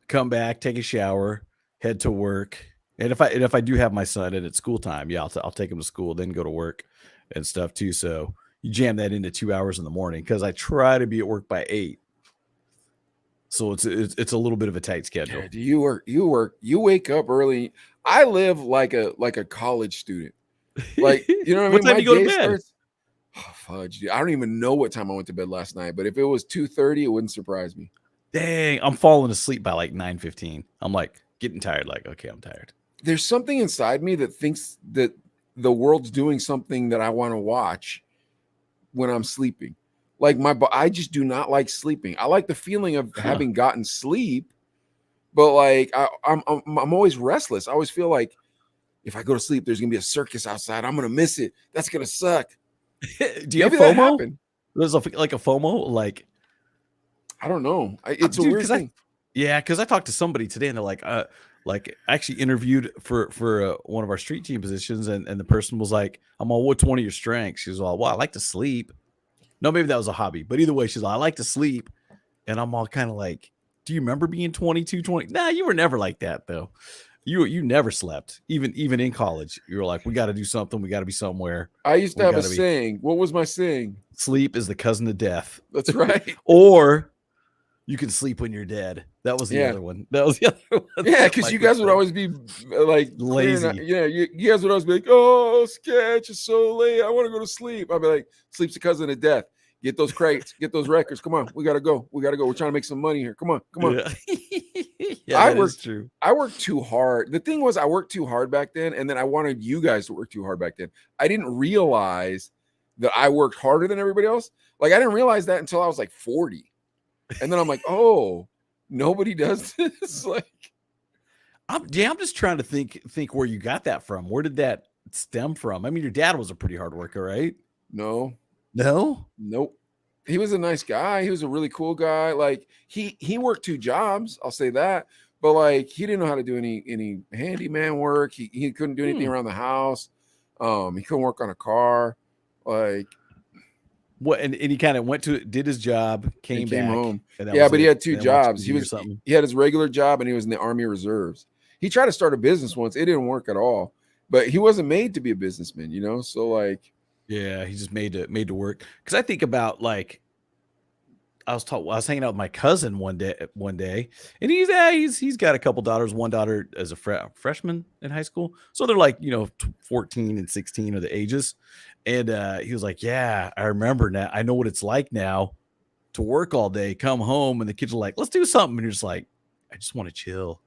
come back, take a shower, head to work. And if I do have my son and it's school time, yeah, I'll take him to school, then go to work and stuff too. So you jam that into 2 hours in the morning because I try to be at work by 8. So it's a little bit of a tight schedule.
Yeah, you wake up early. I live like a college student. Like, you know what I mean?
What time do you go to bed?
Starts, oh, fudge, dude. I don't even know what time I went to bed last night, but if it was 2:30, it wouldn't surprise me.
Dang, I'm falling asleep by like 9:15. I'm like getting tired. Like, okay, I'm tired.
There's something inside me that thinks that the world's doing something that I want to watch when I'm sleeping. Like I just do not like sleeping. I like the feeling of having gotten sleep, but like I'm always restless. I always feel like if I go to sleep, there's gonna be a circus outside. I'm gonna miss it. That's gonna suck.
Do you have FOMO? There's like a FOMO, like
I don't know. It's a weird thing.
Because I talked to somebody today, and they're like I actually interviewed for one of our street team positions, and the person was like, "I'm all, what's one of your strengths?" She was all, "Well, I like to sleep." No, maybe that was a hobby, but either way, she's like, "I like to sleep," and I'm all kind of like, "Do you remember being 22, 20?" Nah, you were never like that though. You never slept, even in college. You were like, we got to do something. We got to be somewhere.
I used to
We
have a
gotta be-
saying. What was my saying?
Sleep is the cousin of death.
That's right.
Or you can sleep when you're dead. That was the
Yeah.
other one. That was the other one.
Yeah,
that
because
Mike
you guys would
say.
always be like
Lazy.
You guys would always be like, "Oh, sketch is so late. I want to go to sleep." I'd be like, "Sleep's the cousin of death. Get those crates. Get those records. Come on, we gotta go. We gotta go. We're trying to make some money here. Come on, come on."
Yeah,
I
that is true.
I worked too hard. The thing was, I worked too hard back then, and then I wanted you guys to work too hard back then. I didn't realize that I worked harder than everybody else. Like I didn't realize that until I was like 40, and then I'm like, "Oh, nobody does this." Like.
I'm just trying to think where you got that from. Where did that stem from? I mean, your dad was a pretty hard worker, right?
No,
Nope.
He was a nice guy. He was a really cool guy. Like he worked 2 jobs, I'll say that. But like he didn't know how to do any handyman work. He couldn't do anything around the house. He couldn't work on a car. Like
What? And he kind of did his job, came back
home.
and that
Yeah,
was
but he
it.
had 2
Then
jobs.
something.
He had his regular job and he was in the Army Reserves. He tried to start a business once. It didn't work at all. But he wasn't made to be a businessman, you know? So like
Yeah, he just made to work. Because I think about like I was hanging out with my cousin one day, and he's got a couple daughters. One daughter as a freshman in high school, so they're like 14 and 16 are the ages. And he was like, "Yeah, I remember now. I know what it's like now to work all day, come home, and the kids are like, let's do something,' and you're just like, I just want to chill.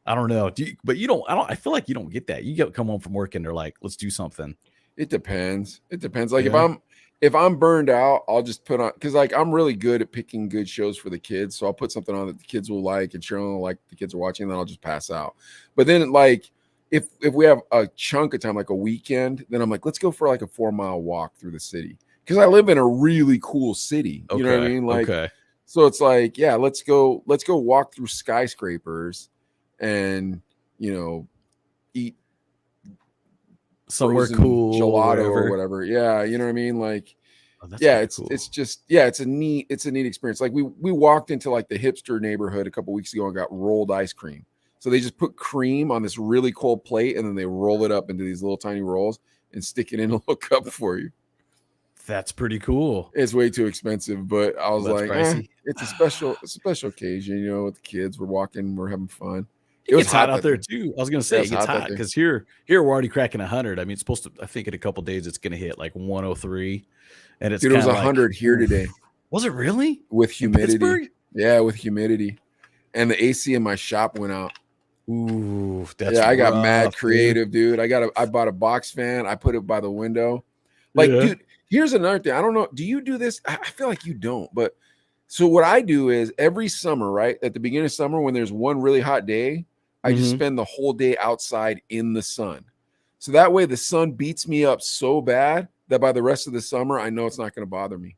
I don't know, but you don't. I feel like you don't get that. You come home from work and they're like, let's do something.
it depends. It depends. Like
Yeah.
if I'm burned out, I'll just put on because like I'm really good at picking good shows for the kids. So I'll put something on that the kids will like and Sharon will like the kids are watching, and then I'll just pass out. But then like if we have a chunk of time, like a weekend, then I'm like, let's go for like a 4-mile walk through the city. Because I live in a really cool city. You know what I mean? Like so it's like, yeah, let's go walk through skyscrapers and eat
somewhere
frozen
cool,
gelato or whatever. Yeah, you know what I mean? Like, yeah, it's just it's a neat experience. Like we walked into like the hipster neighborhood a couple weeks ago and got rolled ice cream. So they just put cream on this really cold plate and then they roll it up into these little tiny rolls and stick it in a little cup for you.
That's pretty cool.
It's way too expensive, but I was like, it's a special occasion, with the kids. We're walking, we're having fun.
It gets hot out there too. I was gonna say it gets hot because here we're already cracking 100. I mean, it's supposed to. I think in a couple days it's gonna hit like 103, and it's
it was 100 here today.
Was it really?
With humidity? Yeah, with humidity, and the AC in my shop went out.
Ooh, that's
I got mad creative, dude. I bought a box fan. I put it by the window. Like, dude, here's another thing. I don't know. Do you do this? I feel like you don't, but so what I do is every summer, right at the beginning of summer, when there's one really hot day, I just spend the whole day outside in the sun. So that way the sun beats me up so bad that by the rest of the summer, I know it's not going to bother me.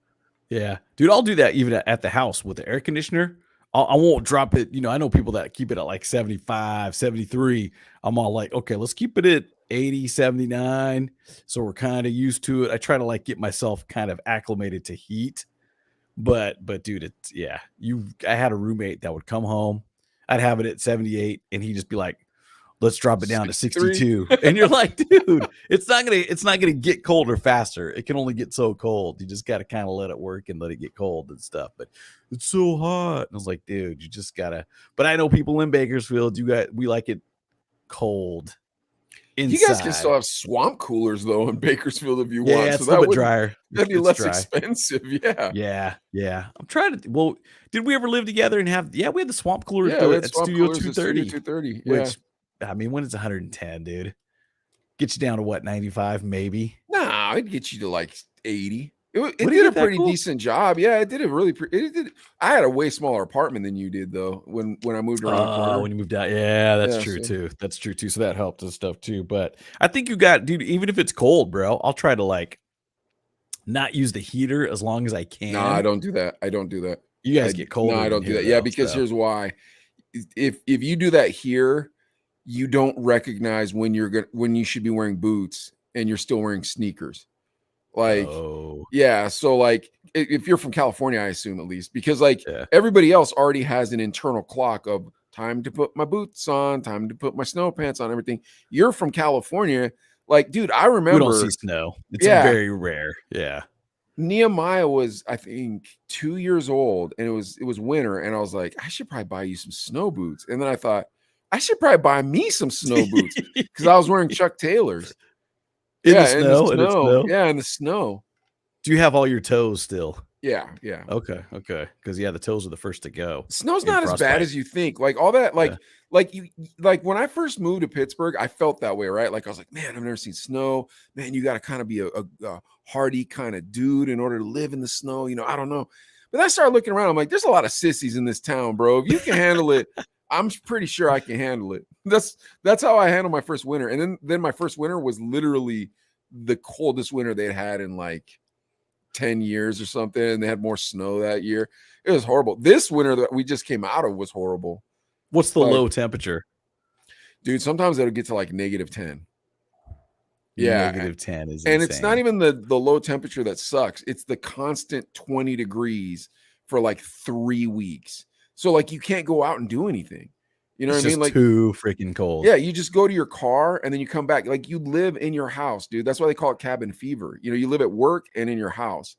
Yeah, dude, I'll do that even at the house with the air conditioner. I won't drop it. I know people that keep it at like 75, 73. I'm all like, okay, let's keep it at 80, 79. So we're kind of used to it. I try to like get myself kind of acclimated to heat. But dude, I had a roommate that would come home. I'd have it at 78 and he'd just be like, let's drop it down to 62. And you're like, dude, it's not gonna get colder faster. It can only get so cold. You just gotta kind of let it work and let it get cold and stuff. But it's so hot. And I was like, dude, you just gotta. But I know people in Bakersfield, we like it cold. Inside.
You guys can still have swamp coolers though in Bakersfield if you want.
It's a little bit drier.
That'd be less expensive.
Yeah. I'm trying to. Well, did we ever live together and have? Yeah, we had the swamp cooler
at
Studio 230.
230.
Which, I mean, when it's 110, dude, get you down to what, 95 maybe?
Nah, it'd get you to like 80. It did a pretty decent job. Yeah, it did a really. I had a way smaller apartment than you did though when I moved around.
When you moved out, yeah, that's true too. That's true too. So that helped and stuff too. But I think you got, dude. Even if it's cold, bro, I'll try to like not use the heater as long as I can.
No, I don't do that.
You guys get cold.
No, I don't do that. Yeah, because here's why. If you do that here, you don't recognize when you should be wearing boots and you're still wearing sneakers. Like, yeah. So like, if you're from California, I assume at least, because like everybody else already has an internal clock of time to put my boots on, time to put my snow pants on, everything. You're from California. Like, dude, I remember.
We don't see snow. It's
Yeah.
very rare. Yeah.
Nehemiah was, I think, 2 years old, and it was winter, and I was like, I should probably buy you some snow boots. And then I thought, I should probably buy me some snow boots because I was wearing Chuck Taylors.
In the snow.
Yeah, in the snow.
Do you have all your toes still?
Yeah.
Okay. Because the toes are the first to go.
Snow's not as bad as you think. Like all that, like when I first moved to Pittsburgh, I felt that way, right? Like I was like, man, I've never seen snow. Man, you got to kind of be a hardy kind of dude in order to live in the snow. You know, I don't know. But then I started looking around. I'm like, there's a lot of sissies in this town, bro. If you can handle it, I'm pretty sure I can handle it. That's how I handled my first winter. And then my first winter was literally the coldest winter they'd had in like 10 years or something. And they had more snow that year. It was horrible. This winter that we just came out of was horrible.
What's the low temperature?
Dude, sometimes it'll get to like -10. Yeah.
-10 is
and
insane.
it's not even the low temperature that sucks. It's the constant 20 degrees for like 3 weeks. So like you can't go out and do anything. You know what I mean? Like
too freaking cold.
Yeah, you just go to your car and then you come back. Like you live in your house, dude. That's why they call it cabin fever. You know, you live at work and in your house.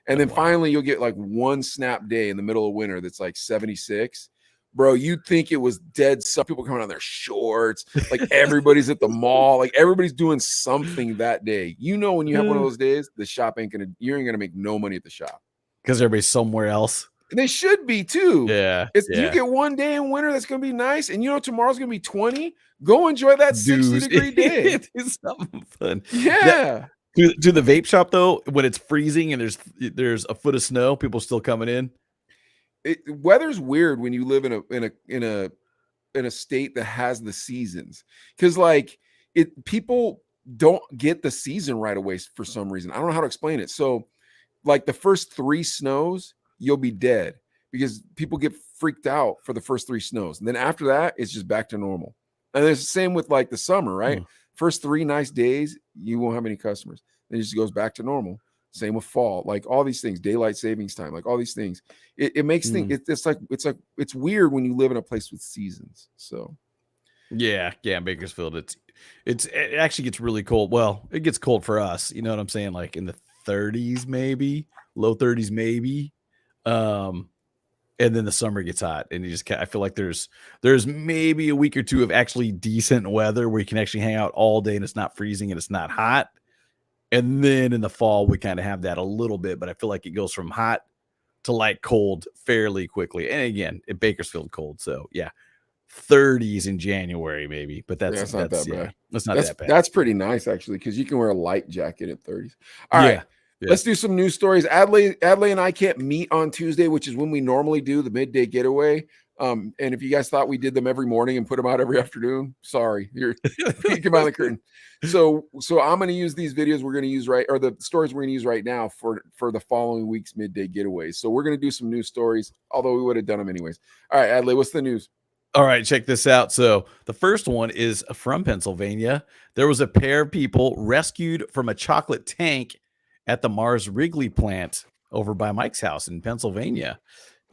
And then finally you'll get like one snap day in the middle of winter that's like 76. Bro, you'd think it was dead. Some people coming on their shorts, like everybody's at the mall, like everybody's doing something that day. You know, when you have one of those days, the shop you ain't gonna make no money at the shop
because everybody's somewhere else.
And they should be too.
Yeah.
You get one day in winter that's gonna be nice, and you know tomorrow's gonna be 20. Go enjoy that 60-degree day.
It's something fun.
Yeah.
To the vape shop though, when it's freezing and there's a foot of snow, people still coming in.
Weather's weird when you live in a state that has the seasons, because like people don't get the season right away for some reason. I don't know how to explain it. So like the first 3 snows, you'll be dead because people get freaked out for the first 3 snows, and then after that it's just back to normal. And it's the same with like the summer, right? First 3 nice days, you won't have any customers, then it just goes back to normal. Same with fall, like all these things, daylight savings time, like all these things. It makes things. It's weird when you live in a place with seasons. So,
yeah, Bakersfield, it actually gets really cold. Well, it gets cold for us. You know what I'm saying? Like in the 30s, maybe low 30s, maybe. And then the summer gets hot, and I feel like there's maybe a week or two of actually decent weather where you can actually hang out all day and it's not freezing and it's not hot. And then in the fall, we kind of have that a little bit, but I feel like it goes from hot to like cold fairly quickly. And again, in Bakersfield cold. So yeah, 30s in January, maybe, but that's not that bad. That's not that bad.
That's pretty nice actually, because you can wear a light jacket at 30s. All right. Let's do some news stories. Adlai and I can't meet on Tuesday, which is when we normally do the midday getaway. And if you guys thought we did them every morning and put them out every afternoon, sorry, you're peeking behind the curtain. So I'm going to use these videos we're going to use or the stories we're going to use right now for the following week's midday getaways. So we're going to do some news stories, although we would have done them anyways. All right, Adlai, what's the news?
All right, check this out. So the first one is from Pennsylvania. There was a pair of people rescued from a chocolate tank at the Mars Wrigley plant over by Mike's house in Pennsylvania.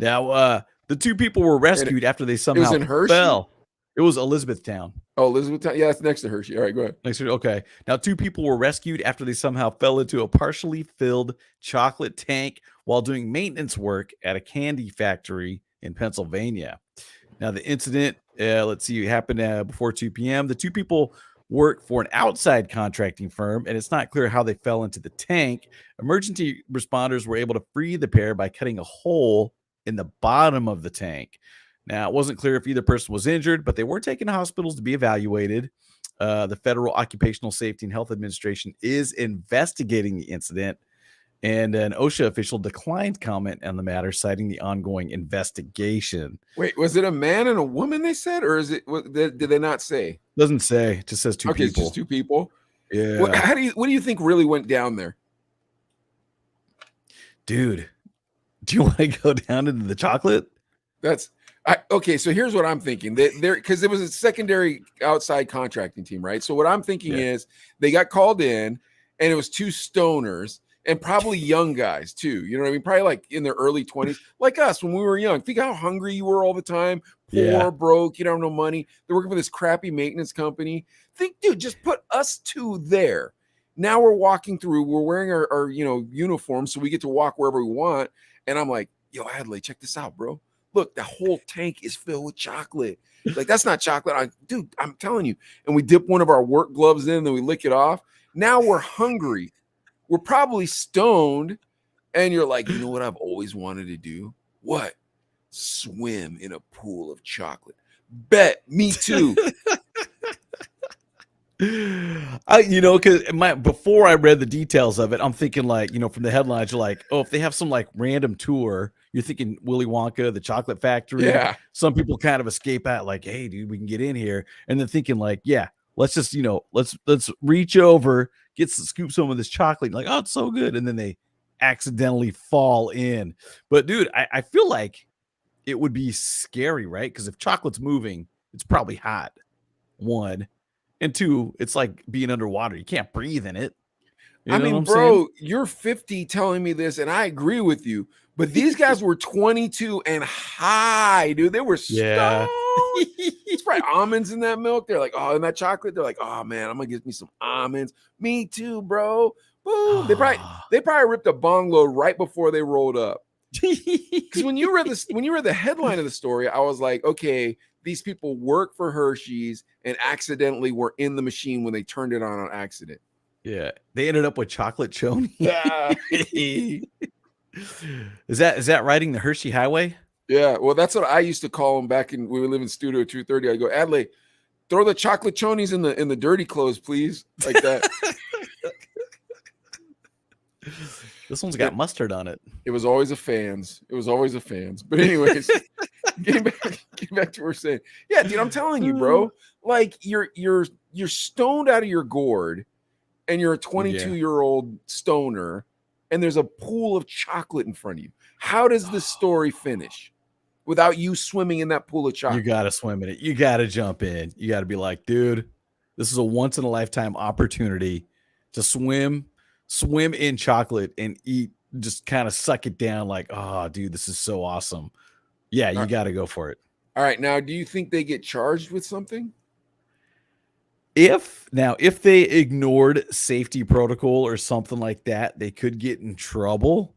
Now, the 2 people were rescued after they somehow fell. It was Elizabethtown.
Oh, Elizabethtown. Yeah, it's next to Hershey. All right, go ahead.
Okay. Now, 2 people were rescued after they somehow fell into a partially filled chocolate tank while doing maintenance work at a candy factory in Pennsylvania. Now, the incident, it happened before 2 p.m. The 2 people work for an outside contracting firm, and it's not clear how they fell into the tank. Emergency responders were able to free the pair by cutting a hole in the bottom of the tank. Now, it wasn't clear if either person was injured, but they were taken to hospitals to be evaluated. The Federal Occupational Safety and Health Administration is investigating the incident, and an OSHA official declined comment on the matter, citing the ongoing investigation.
Wait, was it a man and a woman, they said, or is it? Did they not say?
Doesn't say. It just says 2 people.
Okay, it's just 2 people.
Yeah.
What do you think really went down there?
Dude, do you want to go down into the chocolate?
Okay, so here's what I'm thinking. Because it was a secondary outside contracting team, right? So what I'm thinking is they got called in, and it was 2 stoners, and probably young guys too. You know what I mean? Probably like in their early 20s, like us when we were young. Think how hungry you were all the time, poor,
Yeah.
broke, you don't have no money. They're working for this crappy maintenance company. Think, dude, just put us two there. Now we're walking through, we're wearing our uniforms, so we get to walk wherever we want. And I'm like, yo, Adley, check this out, bro. Look, the whole tank is filled with chocolate. Like, that's not chocolate. Dude, I'm telling you. And we dip one of our work gloves in, then we lick it off. Now we're hungry. We're probably stoned. And you're like, you know what I've always wanted to do? What? Swim in a pool of chocolate. Bet, me too.
Because before I read the details of it, I'm thinking like, from the headlines, you're like, oh, if they have some like random tour, you're thinking Willy Wonka, the chocolate factory.
Yeah.
Some people kind of escape out like, hey, dude, we can get in here. And then thinking like, yeah, let's just, let's reach over, scoop some of this chocolate. Like, oh, it's so good. And then they accidentally fall in. But dude, I feel like it would be scary, right? Because if chocolate's moving, it's probably hot. One. And two, it's like being underwater. You can't breathe in it.
I mean, bro, you're 50 telling me this, and I agree with you. But these guys were 22 and high, dude. They were stoned. It's probably almonds in that milk. They're like, oh, in that chocolate. They're like, oh man, I'm gonna get me some almonds. Me too, bro. Boom. They probably ripped a bong load right before they rolled up. Because when you read the headline of the story, I was like, okay, these people work for Hershey's and accidentally were in the machine when they turned it on accident.
Yeah, they ended up with chocolate choni.
Yeah.
Is that riding the Hershey Highway?
Yeah, well, that's what I used to call them back when we lived in Studio 230. I go, Adley, throw the chocolate chonies in the dirty clothes, please, like that.
This one's got mustard on it.
It was always a fans. But anyways, getting back to what we're saying. Yeah, dude, I'm telling you, bro. Like you're stoned out of your gourd, and you're a 22-year-old stoner, and there's a pool of chocolate in front of you. How does this story finish without you swimming in that pool of chocolate?
You got to swim in it. You got to jump in. You got to be like, dude, this is a once in a lifetime opportunity to swim in chocolate and eat, just kind of suck it down like, oh, dude, this is so awesome. Yeah, you got to go for it.
All right. Now, do you think they get charged with something?
If they ignored safety protocol or something like that, they could get in trouble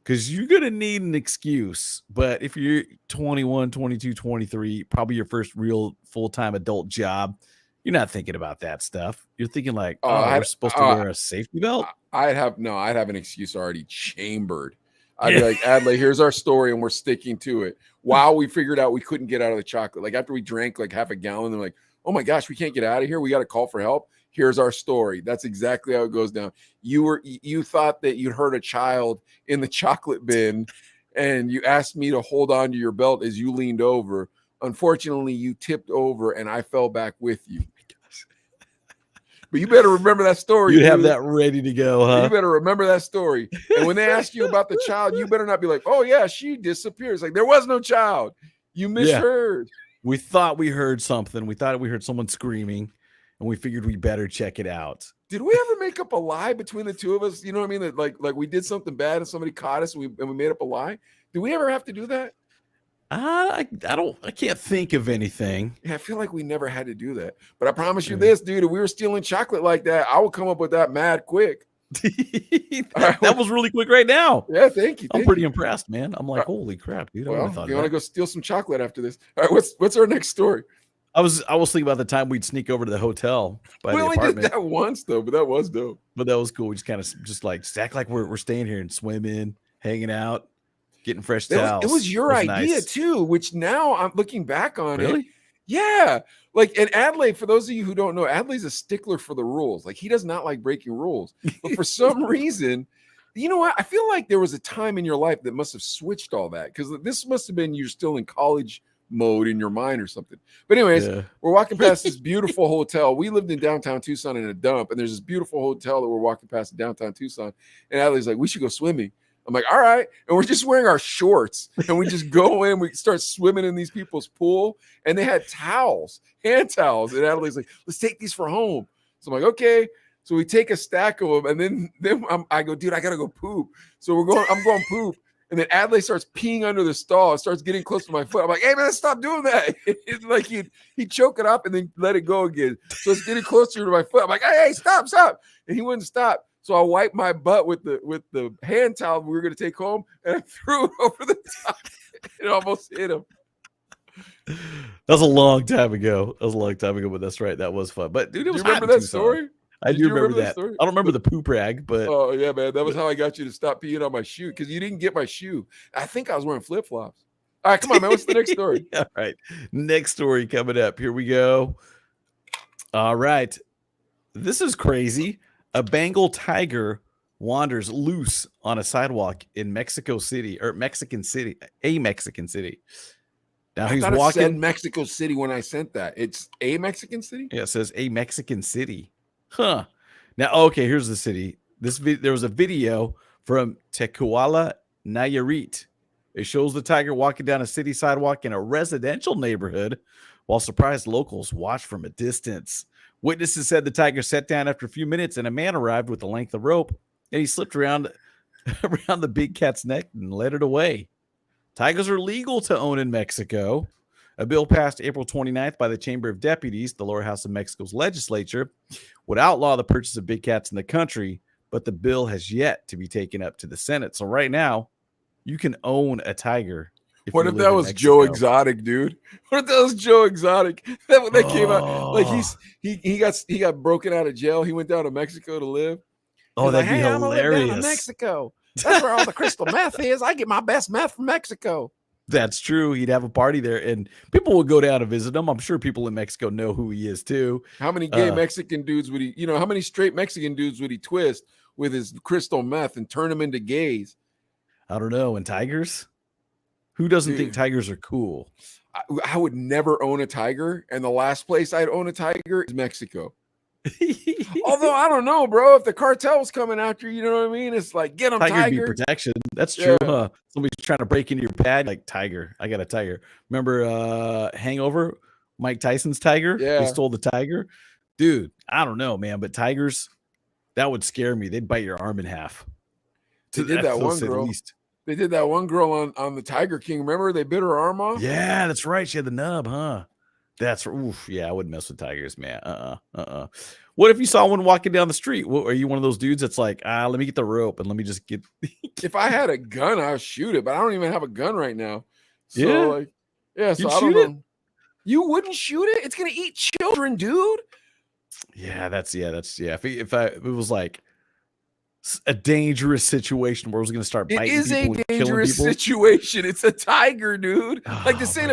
because you're going to need an excuse. But if you're 21, 22, 23, probably your first real full-time adult job, you're not thinking about that stuff. You're thinking like, we're supposed to wear a safety belt.
I'd have an excuse already chambered. I'd be like, Adley, here's our story, and we're sticking to it. While we figured out we couldn't get out of the chocolate, like after we drank like half a gallon, they're like, oh my gosh, we can't get out of here. We got to call for help. Here's our story. That's exactly how it goes down. You thought that you'd hurt a child in the chocolate bin, and you asked me to hold on to your belt as you leaned over. Unfortunately, you tipped over, and I fell back with you. But you better remember that story.
You have that ready to go, huh?
You better remember that story. And when they ask you about the child, you better not be like, oh, yeah, she disappears. Like, there was no child. You misheard.
Yeah. We thought we heard something. We thought we heard someone screaming, and we figured we better check it out.
Did we ever make up a lie between the two of us? You know what I mean? That like we did something bad and somebody caught us and we made up a lie. Did we ever have to do that?
I can't think of anything.
Yeah, I feel like we never had to do that. But I promise you this, dude, if we were stealing chocolate like that, I would come up with that mad quick.
That was really quick right now.
Yeah, thank you.
I'm pretty impressed, man. I'm like, holy crap, dude.
Well, you want to go steal some chocolate after this? All right, what's our next story?
I was thinking about the time we'd sneak over to the hotel by
we
the
only
apartment.
did that once though, but that was dope.
But that was cool. We just kind of act like we're staying here and swimming, hanging out, getting fresh towels.
It was your idea too, which now I'm looking back on it. Yeah. Like, and Adley, for those of you who don't know, Adley's a stickler for the rules. Like, he does not like breaking rules. But for some reason, you know what? I feel like there was a time in your life that must have switched all that, because this must have been you're still in college mode in your mind or something. But anyways, we're walking past this beautiful hotel. We lived in downtown Tucson in a dump, and there's this beautiful hotel that we're walking past in downtown Tucson. And Adley's like, we should go swimming. I'm like, all right. And we're just wearing our shorts, and we just go in, we start swimming in these people's pool, and they had towels, hand towels. And Adelaide's like, let's take these for home. So I'm like, okay. So we take a stack of them, and then I go, dude, I gotta go poop. So I'm going poop, and then Adley starts peeing under the stall. It starts getting close to my foot. I'm like, hey man, stop doing that. It's like he'd choke it up and then let it go again. So it's getting closer to my foot. I'm like, hey, stop. And he wouldn't stop. So I wiped my butt with the hand towel we were gonna take home, and I threw it over the top. It almost hit him.
That was a long time ago. But that's right. That was fun. But dude, it was
Do you remember that story?
I do remember that.
Story?
I don't remember the poop rag, but
oh yeah, man, that was how I got you to stop peeing on my shoe because you didn't get my shoe. I think I was wearing flip flops. All right, come on, man. What's the next story?
All right, next story coming up. Here we go. All right, this is crazy. A Bengal tiger wanders loose on a sidewalk in Mexican City. Now he's walking.
It said Mexico City when I sent that. It's a Mexican city.
Yeah, it says a Mexican city. Huh. Now, okay, here's the city. There was a video from Tequila, Nayarit. It shows the tiger walking down a city sidewalk in a residential neighborhood while surprised locals watched from a distance. Witnesses said the tiger sat down after a few minutes and a man arrived with a length of rope and he slipped around the big cat's neck and led it away. Tigers are legal to own in Mexico. A bill passed April 29th by the Chamber of Deputies, the lower house of Mexico's legislature, would outlaw the purchase of big cats in the country, but the bill has yet to be taken up to the Senate. So right now, you can own a tiger.
What if that was Joe Exotic, dude? What if that was Joe Exotic? That came out like he got broken out of jail. He went down to Mexico to live.
Oh, that'd be hilarious.
I'm gonna live down in Mexico. That's where all the crystal meth is. I get my best meth from Mexico.
That's true. He'd have a party there, and people would go down to visit him. I'm sure people in Mexico know who he is too.
How many gay Mexican dudes would he? How many straight Mexican dudes would he twist with his crystal meth and turn them into gays?
I don't know. And tigers? Who doesn't think tigers are cool?
I would never own a tiger, and the last place I'd own a tiger is Mexico. Although I don't know, bro. If the cartel's coming after you, you know what I mean? It's like get them, tiger.
Be protection. That's true. Huh? Somebody's trying to break into your pad, like tiger. I got a tiger. Remember Hangover? Mike Tyson's tiger.
Yeah,
they stole the tiger. Dude, I don't know, man. But tigers, that would scare me. They'd bite your arm in half.
They did that one girl. They did that one girl on the Tiger King. Remember they bit her arm off?
Yeah, that's right. She had the nub, huh? That's yeah. I wouldn't mess with tigers, man. What if you saw one walking down the street? Are you one of those dudes that's like, let me get the rope and let me just get?
If I had a gun, I'd shoot it, but I don't even have a gun right now. So so I don't know. You wouldn't shoot it? It's gonna eat children, dude.
Yeah, that's If it was like a dangerous situation where it was going to start biting people. It is a dangerous
situation. It's a tiger, dude. Like to say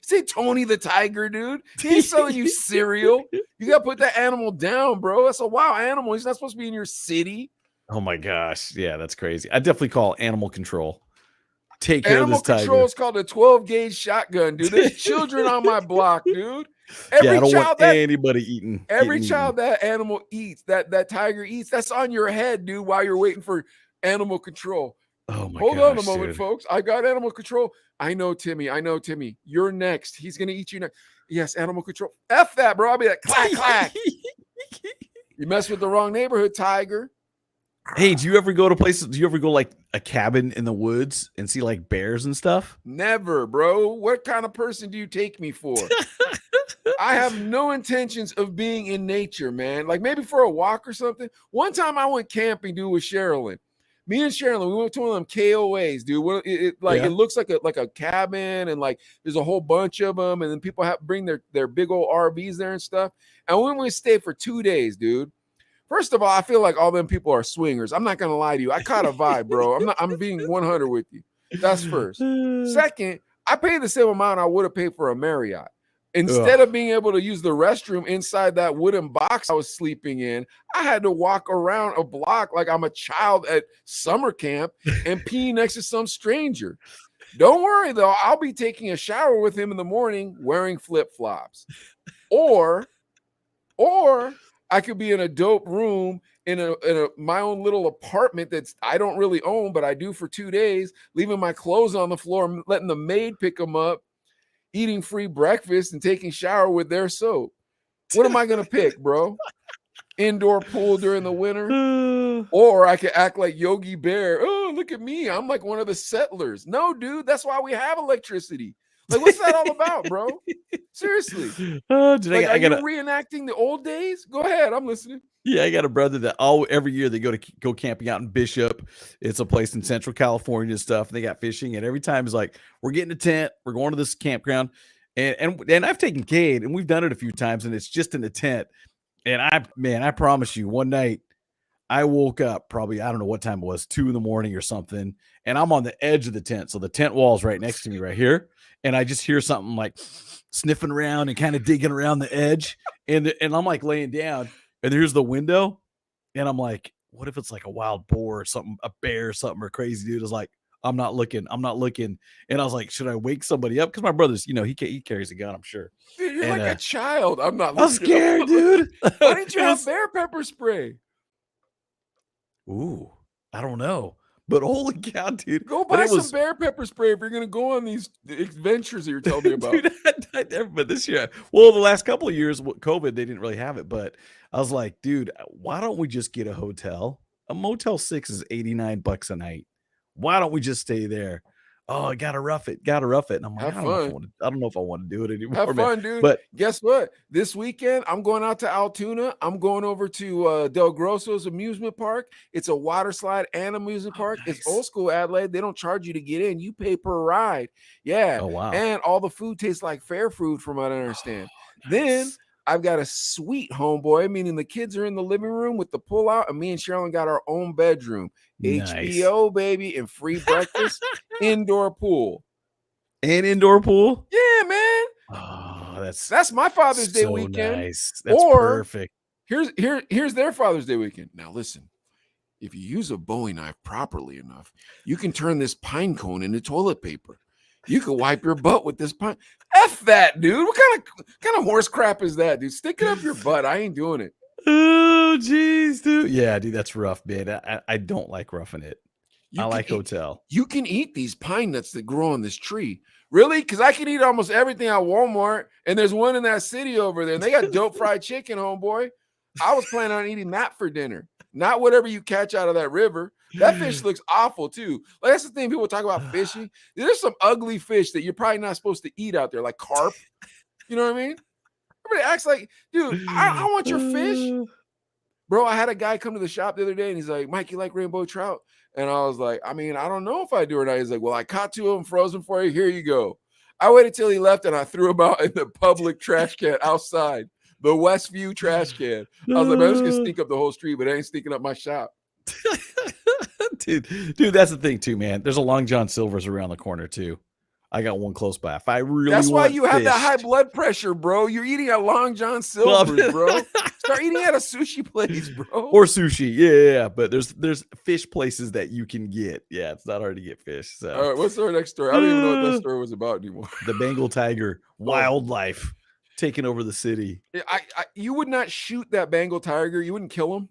say Tony the Tiger, dude. He's selling you cereal. You got to put that animal down, bro. That's a wild animal. He's not supposed to be in your city.
Oh my gosh. Yeah, that's crazy. I definitely call animal control. Take care of this tiger.
Animal control is called a 12-gauge shotgun, dude. There's children on my block, dude.
I don't want anybody eating.
Every child that animal eats, that tiger eats, that's on your head, dude, while you're waiting for animal control.
Oh my
Hold on a moment, folks. I got animal control. I know, Timmy. You're next. He's going to eat you next. Yes, animal control. F that, bro. I'll be like, clack, clack. You mess with the wrong neighborhood, tiger.
Hey, do you ever go to places? Do you ever go like a cabin in the woods and see like bears and stuff?
Never, bro. What kind of person do you take me for? I have no intentions of being in nature, man. Like maybe for a walk or something. One time I went camping, dude, with Sherilyn. Me and Sherilyn, we went to one of them KOAs, dude. It looks like a cabin, and like there's a whole bunch of them, and then people bring their big old RVs there and stuff. And when we stayed for 2 days, dude. First of all, I feel like all them people are swingers. I'm not gonna lie to you. I caught a vibe, bro. I'm being 100 with you. That's first. Second, I paid the same amount I would have paid for a Marriott. Instead of being able to use the restroom inside that wooden box I was sleeping in, I had to walk around a block like I'm a child at summer camp and pee next to some stranger. Don't worry, though. I'll be taking a shower with him in the morning wearing flip-flops. Or I could be in a dope room in my own little apartment that's I don't really own, but I do for 2 days, leaving my clothes on the floor, letting the maid pick them up, eating free breakfast and taking shower with their soap. What am I going to pick, bro? indoor pool during the winter. Or I could act like Yogi Bear. Oh, look at me. I'm like one of the settlers. No, dude, that's why we have electricity. Like, what's that all about, bro? Seriously.
Dude,
Like, are you reenacting the old days? Go ahead. I'm listening.
Yeah, I got a brother that every year they go camping out in Bishop. It's a place in Central California and stuff. And they got fishing, and every time it's like, we're getting a tent, we're going to this campground, and I've taken Cade, and we've done it a few times, and it's just in the tent. And I promise you, one night I woke up probably, I don't know what time it was, 2 a.m. or something, and I'm on the edge of the tent, so the tent wall is right next to me right here, and I just hear something like sniffing around and kind of digging around the edge, and I'm like laying down. And here's the window, and I'm like, what if it's like a wild boar or something, a bear or something, or crazy dude is like, I'm not looking. And I was like, should I wake somebody up? Because my brother's, he carries a gun, I'm sure.
Dude, you're like a child. I'm not.
I'm scared, dude.
Why didn't you have bear pepper spray?
Ooh, I don't know. But holy cow, dude.
Go buy some bear pepper spray if you're going to go on these adventures that you're telling me about.
Dude, but this year, well, the last couple of years with COVID, they didn't really have it. But I was like, dude, why don't we just get a hotel? A Motel 6 is $89 a night. Why don't we just stay there? Oh, I gotta rough it. And I'm like, I don't know if I want to do it anymore.
Have fun, dude. But guess what? This weekend, I'm going out to Altoona. I'm going over to Del Grosso's amusement park. It's a water slide and amusement park.
Nice.
It's old school Adelaide. They don't charge you to get in. You pay per ride. Yeah.
Oh, wow.
And all the food tastes like fair food, from what I understand.
Nice.
Then I've got a sweet homeboy, meaning the kids are in the living room with the pull out, and me and Sherilyn got our own bedroom.
Nice.
HBO, baby, and free breakfast, indoor pool.
And indoor pool?
Yeah, man.
Oh,
that's my Father's Day weekend.
Nice. That's perfect.
Here's their Father's Day weekend. Now listen, if you use a Bowie knife properly enough, you can turn this pine cone into toilet paper. You can wipe your butt with this pine. F that, dude. What kind of horse crap is that, dude? Stick it up your butt. I ain't doing it.
Oh, geez, dude. Yeah, dude, that's rough, man. I don't like roughing it. I like hotel.
You can eat these pine nuts that grow on this tree. Really? Because I can eat almost everything at Walmart, and there's one in that city over there. And they got dope fried chicken, homeboy. I was planning on eating that for dinner, not whatever you catch out of that river. That fish looks awful too. Like, that's the thing, people talk about fishing. There's some ugly fish that you're probably not supposed to eat out there, like carp. You know what I mean? Everybody acts like, dude, I want your fish. Bro, I had a guy come to the shop the other day, and he's like, Mike, you like rainbow trout? And I was like, I mean, I don't know if I do or not. He's like, well, I caught 2 of them frozen for you. Here you go. I waited till he left, and I threw him out in the public trash can outside, the Westview trash can. I was like, man, this can stink up the whole street, but it ain't stinking up my shop.
Dude, that's the thing too, man. There's a Long John Silver's around the corner too. I got one close by. If I really
that's why you have
fish,
that high blood pressure, bro. You're eating at Long John Silver's, bro. Start eating at a sushi place, bro.
Or sushi, yeah. But there's fish places that you can get. Yeah, it's not hard to get fish. So,
all right, what's our next story? I don't even know what that story was about anymore.
The Bengal tiger, wildlife taking over the city.
You would not shoot that Bengal tiger. You wouldn't kill him.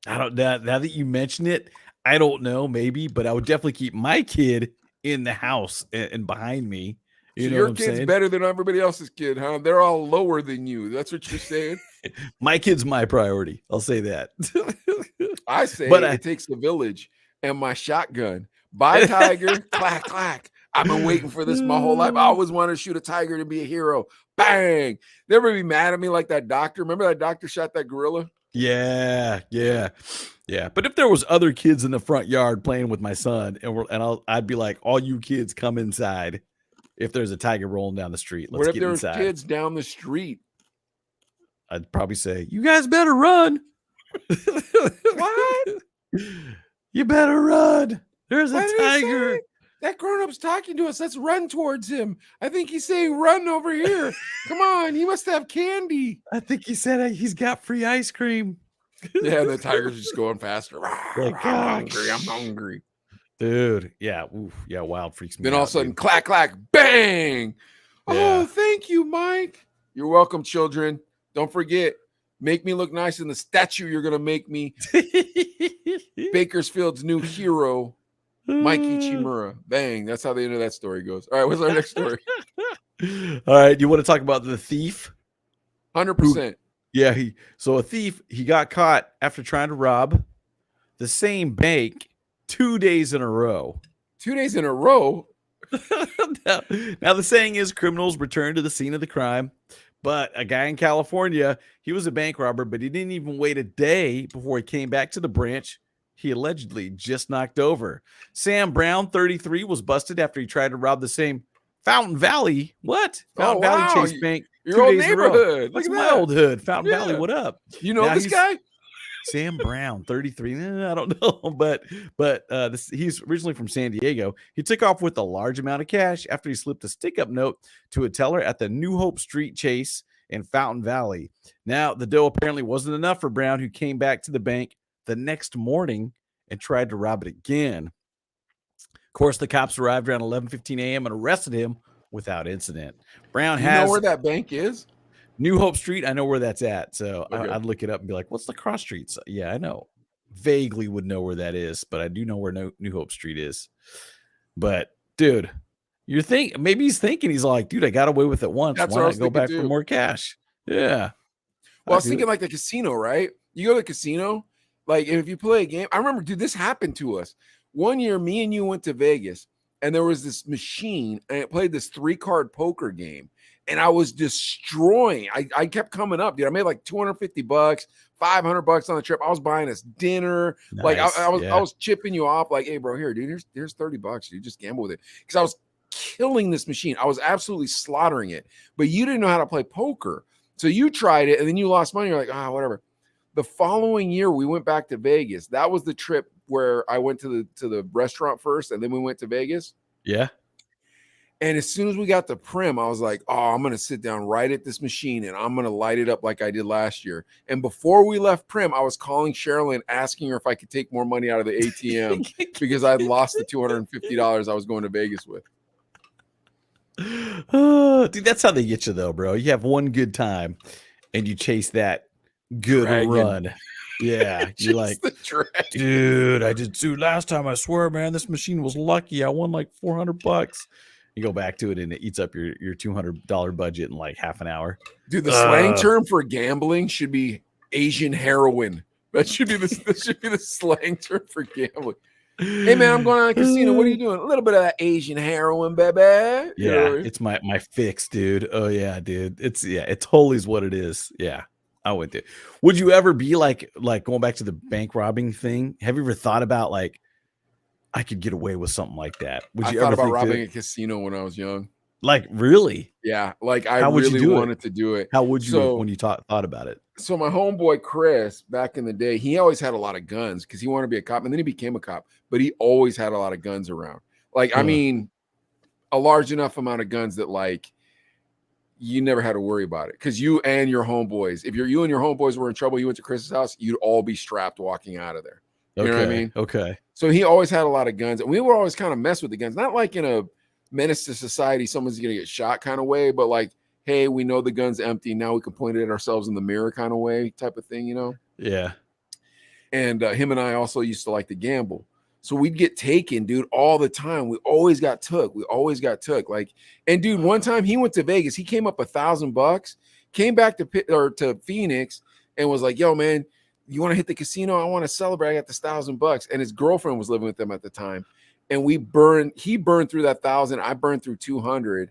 I don't. Now that you mention it, I don't know. Maybe, but I would definitely keep my kid in the house and behind me. You know,
your kid's better than everybody else's kid, huh? They're all lower than you. That's what you're saying.
My kid's my priority. I'll say that.
I say, but it takes a village and my shotgun. Bye, tiger. Clack, clack. I've been waiting for this my whole life. I always wanted to shoot a tiger to be a hero. Bang. They ever be mad at me like that doctor? Remember that doctor shot that gorilla?
Yeah. But if there was other kids in the front yard playing with my son, I'd be like, all you kids come inside. If there's a tiger rolling down the street, let's get inside. What if there's
kids down the street?
I'd probably say, you guys better run.
What?
You better run. There's a tiger.
That grown-up's talking to us. Let's run towards him. I think he's saying run over here. Come on. He must have candy.
I think he said he's got free ice cream.
Yeah, the tiger's just going faster. Like, I'm hungry.
Dude. Yeah. Oof. Yeah. Wild freaks me out.
Then all of a sudden, clack, clack, bang. Yeah. Oh, thank you, Mike. You're welcome, children. Don't forget, make me look nice in the statue you're going to make me. Bakersfield's new hero. Mikey Chimura. Bang. That's how the end of that story goes. All right. What's our next story?
All right. You want to talk about the thief?
100%.
Yeah, so a thief, he got caught after trying to rob the same bank 2 days in a row.
2 days in a row.
now the saying is criminals return to the scene of the crime, but a guy in California, he was a bank robber, but he didn't even wait a day before he came back to the branch he allegedly just knocked over. Sam Brown, 33, was busted after he tried to rob the same Fountain Valley. What?
Oh,
Fountain Valley
wow.
Chase Bank.
Your
2
old
days in a row.
neighborhood. Look
That's
at
my
that.
old hood. Fountain Valley.
Yeah.
What up?
You know
Now
this guy?
Sam Brown, 33. I don't know, but he's originally from San Diego. He took off with a large amount of cash after he slipped a stick-up note to a teller at the New Hope Street Chase in Fountain Valley. Now, the dough apparently wasn't enough for Brown, who came back to the bank the next morning and tried to rob it again. Of course, the cops arrived around 11:15 a.m. and arrested him without incident. Brown
You know
has
where that bank is?
New Hope Street. I know where that's at. So
Okay.
I'd look it up and be like, what's the cross streets? Yeah, I know. Vaguely would know where that is, but I do know where New Hope Street is. But dude, maybe he's thinking, he's like, dude, I got away with it once.
That's
Why
what I
not
was
go
thinking
back for
too.
more cash? Yeah.
Well, I was thinking like the casino, right? You go to the casino, like if you play a game. I remember, dude, this happened to us. One year, me and you went to Vegas, and there was this machine, and it played this 3-card poker game, and I was destroying. I kept coming up, dude. I made like $250, $500 on the trip. I was buying us dinner.
Nice.
Like I was chipping you off, like, hey, bro, here, dude, here's $30. Dude, just gamble with it. Because I was killing this machine. I was absolutely slaughtering it. But you didn't know how to play poker. So you tried it, and then you lost money. You're like, whatever. The following year, we went back to Vegas. That was the trip where I went to the restaurant first, and then we went to Vegas.
Yeah.
And as soon as we got to Prim, I was like, I'm going to sit down right at this machine, and I'm going to light it up like I did last year. And before we left Prim, I was calling Sherilyn, asking her if I could take more money out of the ATM because I'd lost the $250 I was going to Vegas with.
Dude, that's how they get you, though, bro. You have one good time, and you chase that good run. Yeah, you're like, dude, last time, I swear, man, this machine was lucky. I won like $400. You go back to it, and it eats up your $200 budget in like half an hour.
Dude, the slang term for gambling should be Asian heroin. That should be the slang term for gambling. Hey man, I'm going on a casino. What are you doing? A little bit of that Asian heroin, baby.
Yeah, it's my fix, dude. Oh yeah, dude. It totally is what it is. Yeah. I went there. Would you ever be like going back to the bank robbing thing? Have you ever thought about like, I could get away with something like that? Would you
I
ever
thought about
think
robbing a casino when I was young?
Like, really?
Yeah, like I really wanted to do it.
How would you when you thought about it?
So my homeboy Chris, back in the day, he always had a lot of guns because he wanted to be a cop, and then he became a cop. But he always had a lot of guns around. Like, I mean, a large enough amount of guns that like you never had to worry about it because you and your homeboys, if you and your homeboys were in trouble, you went to Chris's house, you'd all be strapped walking out of there. You know what I mean?
Okay.
So he always had a lot of guns, and we would always kind of mess with the guns, not like in a menace to society, someone's gonna get shot kind of way, but like, hey, we know the gun's empty, now we can point it at ourselves in the mirror kind of way, type of thing, you know?
Yeah.
And him and I also used to like to gamble. So we'd get taken, dude, all the time. We always got took. Like, and dude, one time he went to Vegas. He came up $1,000, came back to Phoenix, and was like, "Yo, man, you want to hit the casino? I want to celebrate. I got this $1,000." And his girlfriend was living with them at the time, and he burned through that 1,000. I burned through 200.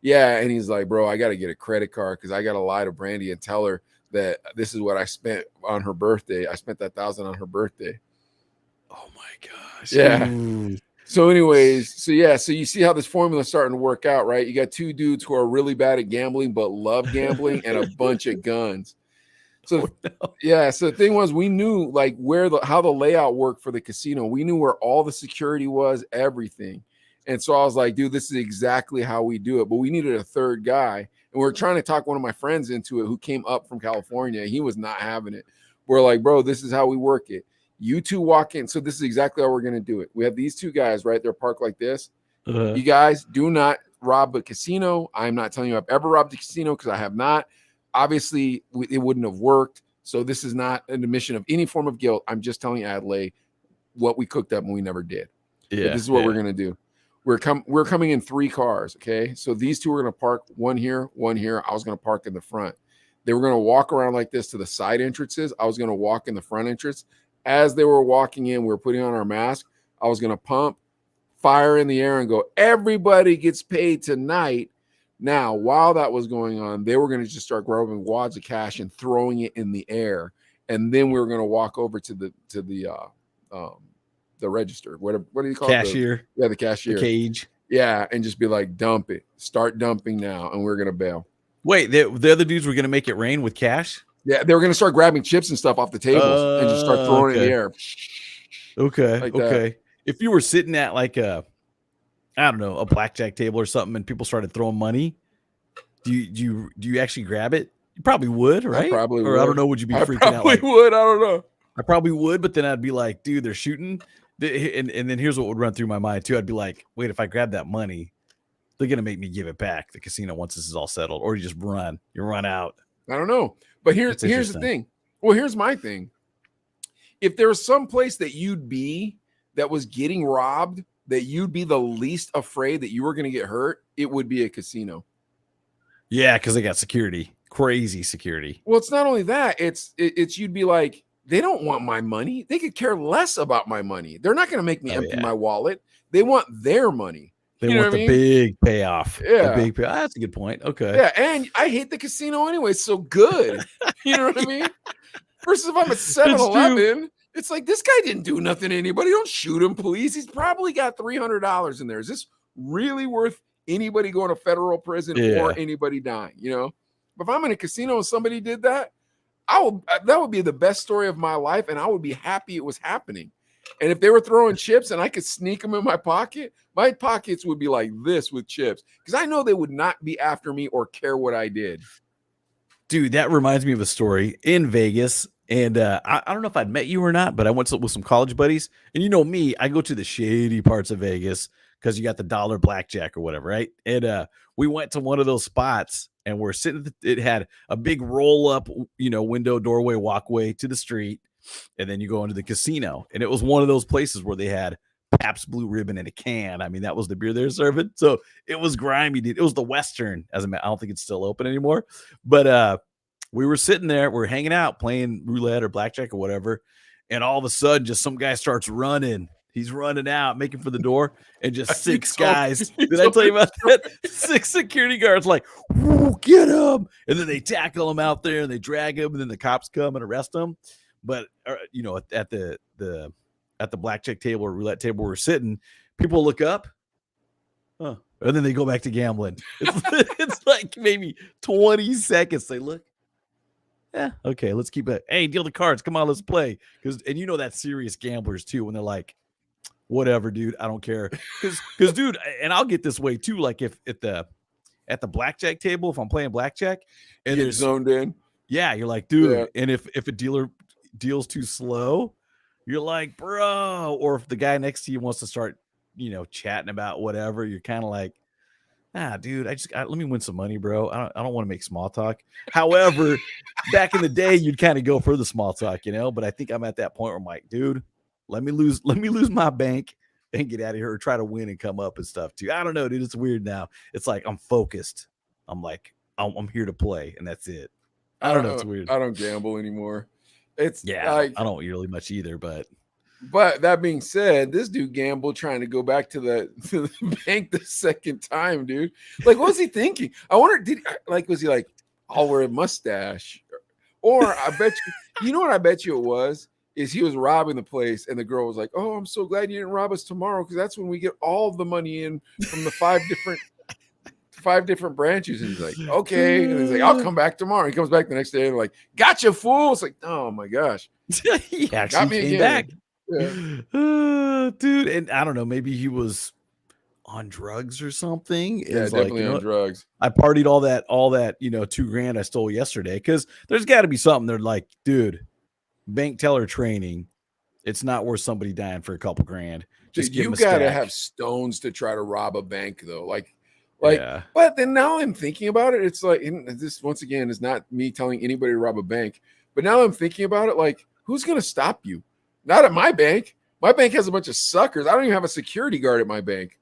Yeah, and he's like, "Bro, I got to get a credit card because I got to lie to Brandy and tell her that this is what I spent on her birthday. I spent that 1,000 on her birthday."
Oh my gosh.
Yeah.
Ooh.
So anyways, so you see how this formula is starting to work out, right? You got two dudes who are really bad at gambling but love gambling and a bunch of guns. So so the thing was, we knew like how the layout worked for the casino. We knew where all the security was, everything. And so I was like, dude, this is exactly how we do it. But we needed a third guy. And we were trying to talk one of my friends into it who came up from California. He was not having it. We're like, bro, this is how we work it. You two walk in. So this is exactly how we're going to do it. We have these two guys, right? They're parked like this. You guys do not rob a casino. I'm not telling you I've ever robbed a casino because I have not. Obviously, it wouldn't have worked. So this is not an admission of any form of guilt. I'm just telling Adlai what we cooked up and we never did. Yeah, but this is what we're going to do. We're coming in 3 cars, okay? So these two are going to park one here. I was going to park in the front. They were going to walk around like this to the side entrances. I was going to walk in the front entrance. As they were walking in, we were putting on our mask. I was going to pump fire in the air and go, everybody gets paid tonight. Now, while that was going on, they were going to just start grabbing wads of cash and throwing it in the air. And then we were going to walk over to the register. What do you call
Cashier.
it? The cashier.
The cage.
Yeah, and just be like, dump it. Start dumping now, and we're going to bail.
Wait, the other dudes were going to make it rain with cash?
Yeah, they were going to start grabbing chips and stuff off the tables and just start throwing it in the air.
Okay,
Like
okay.
that.
If you were sitting at like a blackjack table or something, and people started throwing money, do you actually grab it? You probably would, right?
I probably
or
would.
I don't know. Would you be freaking out?
I probably would. I don't know.
I probably would, but then I'd be like, dude, they're shooting. And then here's what would run through my mind too. I'd be like, wait, if I grab that money, they're gonna make me give it back the casino once this is all settled, or you just run. You run out.
I don't know. But here's the thing. Well, here's my thing. If there was some place that you'd be that was getting robbed, that you'd be the least afraid that you were going to get hurt, it would be a casino.
Yeah, because they got security, crazy security.
Well, it's not only that. It's you'd be like, they don't want my money. They could care less about my money. They're not going to make me empty my wallet. They want their money.
They want the big payoff.
Yeah.
The big payoff. That's a good point. Okay.
Yeah, and I hate the casino anyway. It's so good. You know what I mean? Versus if I'm at 7-Eleven, it's like, this guy didn't do nothing to anybody. Don't shoot him, please. He's probably got $300 in there. Is this really worth anybody going to federal prison or anybody dying? You know? But if I'm in a casino and somebody did that, that would be the best story of my life, and I would be happy it was happening. And if they were throwing chips and I could sneak them in my pocket, my pockets would be like this with chips, because I know they would not be after me or care what I did.
Dude, that reminds me of a story in Vegas. And I don't know if I'd met you or not, but I went with some college buddies. And you know me, I go to the shady parts of Vegas because you got the dollar blackjack or whatever, right? And we went to one of those spots, and we're sitting. It had a big roll up, window, doorway, walkway to the street. And then you go into the casino, and it was one of those places where they had Pabst Blue Ribbon in a can. I mean, that was the beer they were serving. So it was grimy, dude. It was the Western. I don't think it's still open anymore. But we were sitting there, we're hanging out, playing roulette or blackjack or whatever. And all of a sudden, just some guy starts running. He's running out, making for the door, and just six guys. Did I tell you about that? 6 security guards like, get him. And then they tackle him out there and they drag him, and then the cops come and arrest him. But at the blackjack table or roulette table we're sitting, people look up, and then they go back to gambling. It's like maybe 20 seconds. They look, yeah, okay, let's keep it. Hey, deal the cards. Come on, let's play. And that's serious gamblers too. When they're like, whatever, dude, I don't care. Because dude, and I'll get this way too. Like if at the blackjack table, if I'm playing blackjack, and
you're zoned in,
yeah, you're like, dude. Yeah. And if a dealer deals too slow, you're like, bro. Or if the guy next to you wants to start, chatting about whatever, you're kind of like, dude, let me win some money, bro. I don't want to make small talk. However, back in the day, you'd kind of go for the small talk, but I think I'm at that point where I'm like, dude, let me lose my bank and get out of here, or try to win and come up and stuff too. I don't know, dude. It's weird now. It's like I'm focused. I'm like, I'm here to play, and that's it. I don't know. It's weird.
I don't gamble anymore. It's
I don't really much either, but
that being said, this dude gambled trying to go back to the bank the second time, dude. Like, what was he thinking? I wonder, was he like, I'll wear a mustache? Or I bet you know what I bet you it was? Is he was robbing the place, and the girl was like, oh, I'm so glad you didn't rob us tomorrow, because that's when we get all the money in from the 5 different branches. And he's like, okay. And he's like, I'll come back tomorrow. He comes back the next day and like, gotcha, fool. It's like, oh my gosh.
He actually came back. Yeah. Dude, and I don't know, maybe he was on drugs or something.
Yeah, definitely on drugs.
I partied all that, $2,000 I stole yesterday, because there's got to be something. They're like, dude, bank teller training, it's not worth somebody dying for a couple grand. Just
you gotta have stones to try to rob a bank, though. Yeah. But then now I'm thinking about it. It's like, this once again is not me telling anybody to rob a bank, but now I'm thinking about it. Like, who's gonna stop you? Not at my bank. My bank has a bunch of suckers. I don't even have a security guard at my bank.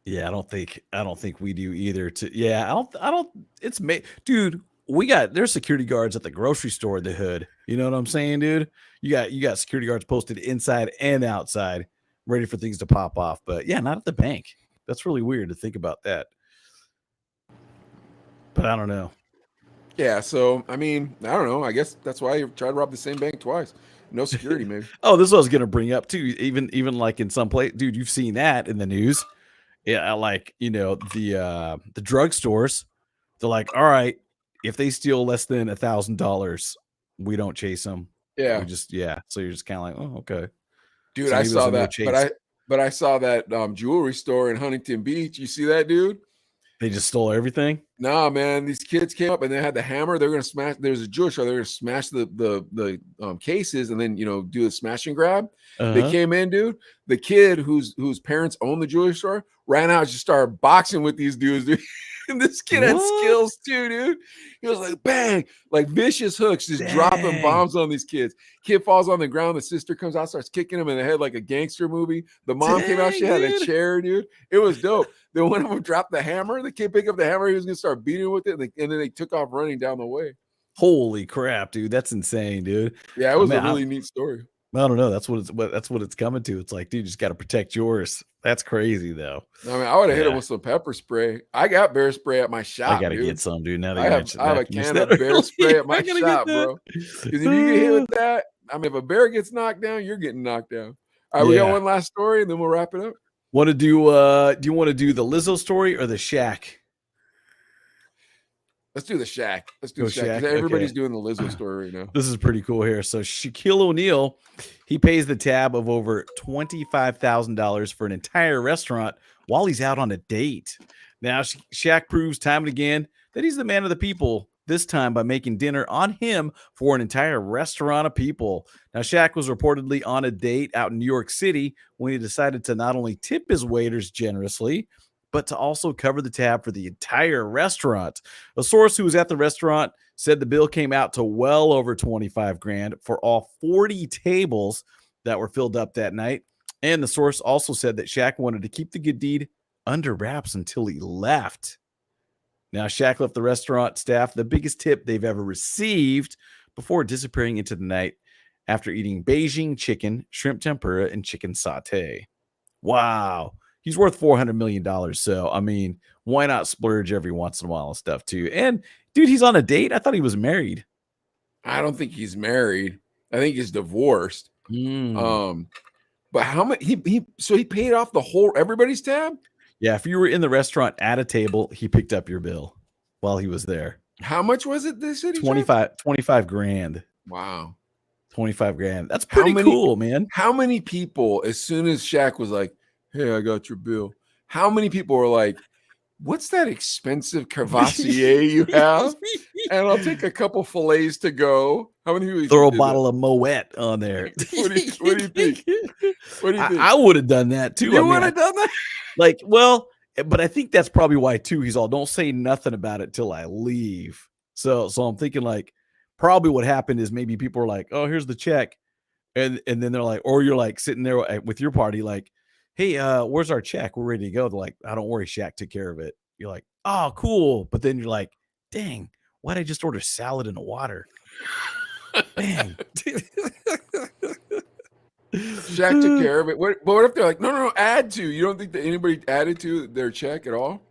Yeah, I don't think we do either. I don't. It's dude. there's security guards at the grocery store in the hood. You know what I'm saying, dude? You got security guards posted inside and outside, ready for things to pop off. But yeah, not at the bank. That's really weird to think about that. But I don't know.
Yeah, so I mean, I don't know. I guess that's why you tried to rob the same bank twice. No security, maybe.
Oh, this is what I was gonna bring up too. Even like in some place, dude, you've seen that in the news. Yeah, like the drugstores. They're like, all right, if they steal less than $1,000, we don't chase them.
Yeah.
We just So you're just kind of like, oh, okay.
Dude,
So
I
maybe
saw
there's no
that,
chase.
but I saw that jewelry store in Huntington Beach. You see that, dude?
They just stole everything.
Nah, man. These kids came up and they had the hammer. They're gonna smash. There's a jewelry store. They're gonna smash the cases and then do the smash and grab. They came in, dude. The kid whose parents own the jewelry store ran out and just started boxing with these dudes, dude. And this kid had skills too, dude. He was like, bang, like vicious hooks, just dropping bombs on these kids. Kid falls on the ground. The sister comes out, starts kicking him in the head like a gangster movie. The mom came out, she had a chair, dude. It was dope. Then one of them dropped the hammer. The kid picked up the hammer. He was gonna start beating with it, and then they took off running down the way.
Holy crap, dude! That's insane, dude.
Yeah, it was a really neat story.
I don't know. That's what it's coming to. It's like, dude, you just got to protect yours. That's crazy, though.
I mean, I would have hit him with some pepper spray. I got bear spray at my shop.
I gotta get some, dude. Now that
I have a can of bear spray at my shop, bro. Because if you get hit with that, I mean, if a bear gets knocked down, you're getting knocked down. All right, we got one last story, and then we'll wrap it up.
Want to do? Do you want to do the Lizzo story or the Shaq?
Let's do the Shaq. Let's do the Shaq. Everybody's doing the Lizzo story right now.
This is pretty cool here. So Shaquille O'Neal, he pays the tab of over $25,000 for an entire restaurant while he's out on a date. Now, Shaq proves time and again that he's the man of the people, this time by making dinner on him for an entire restaurant of people. Now, Shaq was reportedly on a date out in New York City when he decided to not only tip his waiters generously, but to also cover the tab for the entire restaurant. A source who was at the restaurant said the bill came out to well over 25 grand for all 40 tables that were filled up that night. And the source also said that Shaq wanted to keep the good deed under wraps until he left. Now, Shaq left the restaurant staff the biggest tip they've ever received before disappearing into the night after eating Beijing chicken, shrimp tempura, and chicken sauté. Wow. He's worth $400 million. So, I mean, why not splurge every once in a while and stuff too? And dude, he's on a date. I thought he was married.
I don't think he's married. I think he's divorced. But how much he paid off everybody's tab?
Yeah, if you were in the restaurant at a table, he picked up your bill while he was there.
How much was it this city?
25 grand.
Wow.
25 grand. That's pretty cool, man.
How many people, as soon as Shaq was like, hey, I got your bill, how many people were like, what's that expensive Cavassier you have? And I'll take a couple fillets to go. How many people
throw a bottle of Moet on there?
What do you think? What do you think?
I would have done that too.
You would have done that?
Like, well, but I think that's probably why too. He's all, don't say nothing about it till I leave. So I'm thinking like, probably what happened is maybe people are like, oh, here's the check. And then they're like, or you're like sitting there with your party, like, hey, where's our check? We're ready to go. They're like, oh, don't worry, Shaq took care of it. You're like, oh, cool. But then you're like, dang, why'd I just order salad and water? Dang.
Shaq took care of it. But what if they're like, no, add to? You don't think that anybody added to their check at all?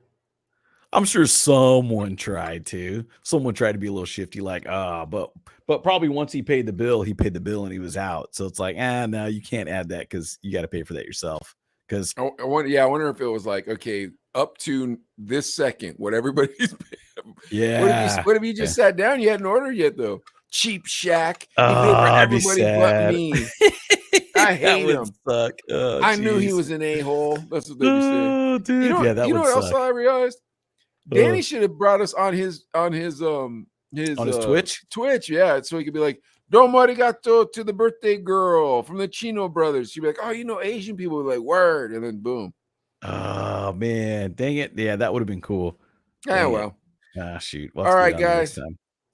I'm sure someone tried to. Someone tried to be a little shifty, like, but probably once he paid the bill and he was out. So it's like, no, you can't add that because you got to pay for that yourself. Because
I wonder if it was like, okay, up to this second, what everybody's paying.
Yeah.
What if you just sat down? You hadn't ordered yet, though. Cheap Shaq. He paid for everybody but me. I hate him.
Suck. Oh,
I knew he was an a-hole. That's what they said.
Dude.
You know
what
else I realized? Danny should have brought us on his
Twitch?
Twitch, yeah. So he could be like, Domo arigato to the birthday girl from the Chino brothers. She'd be like, oh, Asian people would like, word, and then boom.
Oh man, dang it. Yeah, that would have been cool.
Yeah, well.
Shoot.
All right, guys.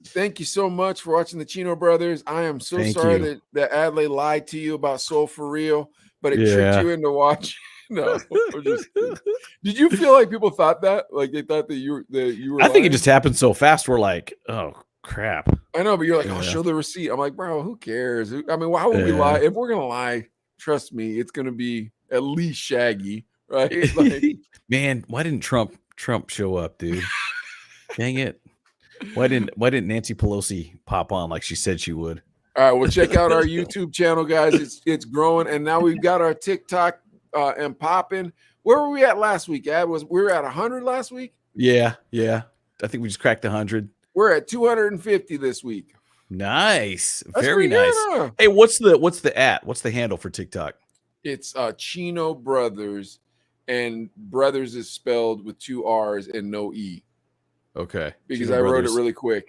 Thank you so much for watching the Chino brothers. I am so sorry that Adley lied to you about Soul for Real, but it tricked you into watching. No, I'm just kidding. Did you feel like people thought that? Like they thought that you were
I think it
lying?
just happened so fast. We're like, oh crap.
I know, but you're like, I'll
Yeah.
show the receipt. I'm like, bro, who cares? I mean, why would we lie? If we're gonna lie, trust me, it's gonna be at least Shaggy, right? Like,
Man, why didn't Trump show up, dude? Dang it. Why didn't Nancy Pelosi pop on like she said she would?
all right, well, check out our YouTube channel, guys. It's growing, and now we've got our TikTok and popping. Where were we at last week? We were at 100 last week.
Yeah. I think we just cracked 100.
We're at 250 this week.
Nice.
That's
Very
pretty good,
nice.
huh?
Hey, what's the handle for TikTok?
It's Chino Brothers, and Brothers is spelled with 2 R's and no E.
Okay.
Because
Chino
I wrote
Brothers.
it really quick.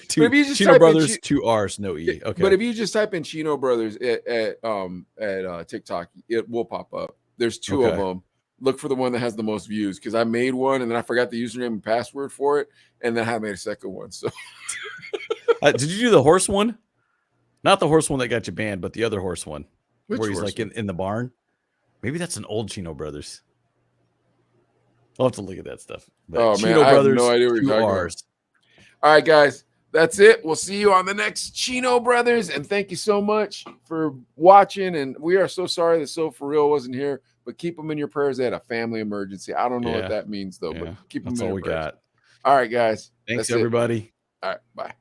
Two,
if you just
Chino
type in
Brothers, 2 R's, no E. Okay.
But if you just type in Chino Brothers at TikTok, it will pop up. There's 2 of them. Look for the one that has the most views, because I made one and then I forgot the username and password for it, and then I made a second one. So
did you do the horse one? Not the horse one that got you banned, but the other horse one.
Which
where he's
horse
like in the barn. Maybe that's an old Chino Brothers. I'll have to look at that stuff. But
oh
Chino
man, I have
Brothers,
no idea what you're
2
talking
R's.
about. All right, guys, that's it. We'll see you on the next Chino Brothers, and thank you so much for watching. And we are so sorry that So For Real wasn't here, but keep them in your prayers. They had a family emergency. I don't know what that means though, but keep them
That's
in
all
your
we
prayers.
got.
All right, guys.
Thanks,
that's
everybody.
All right, bye.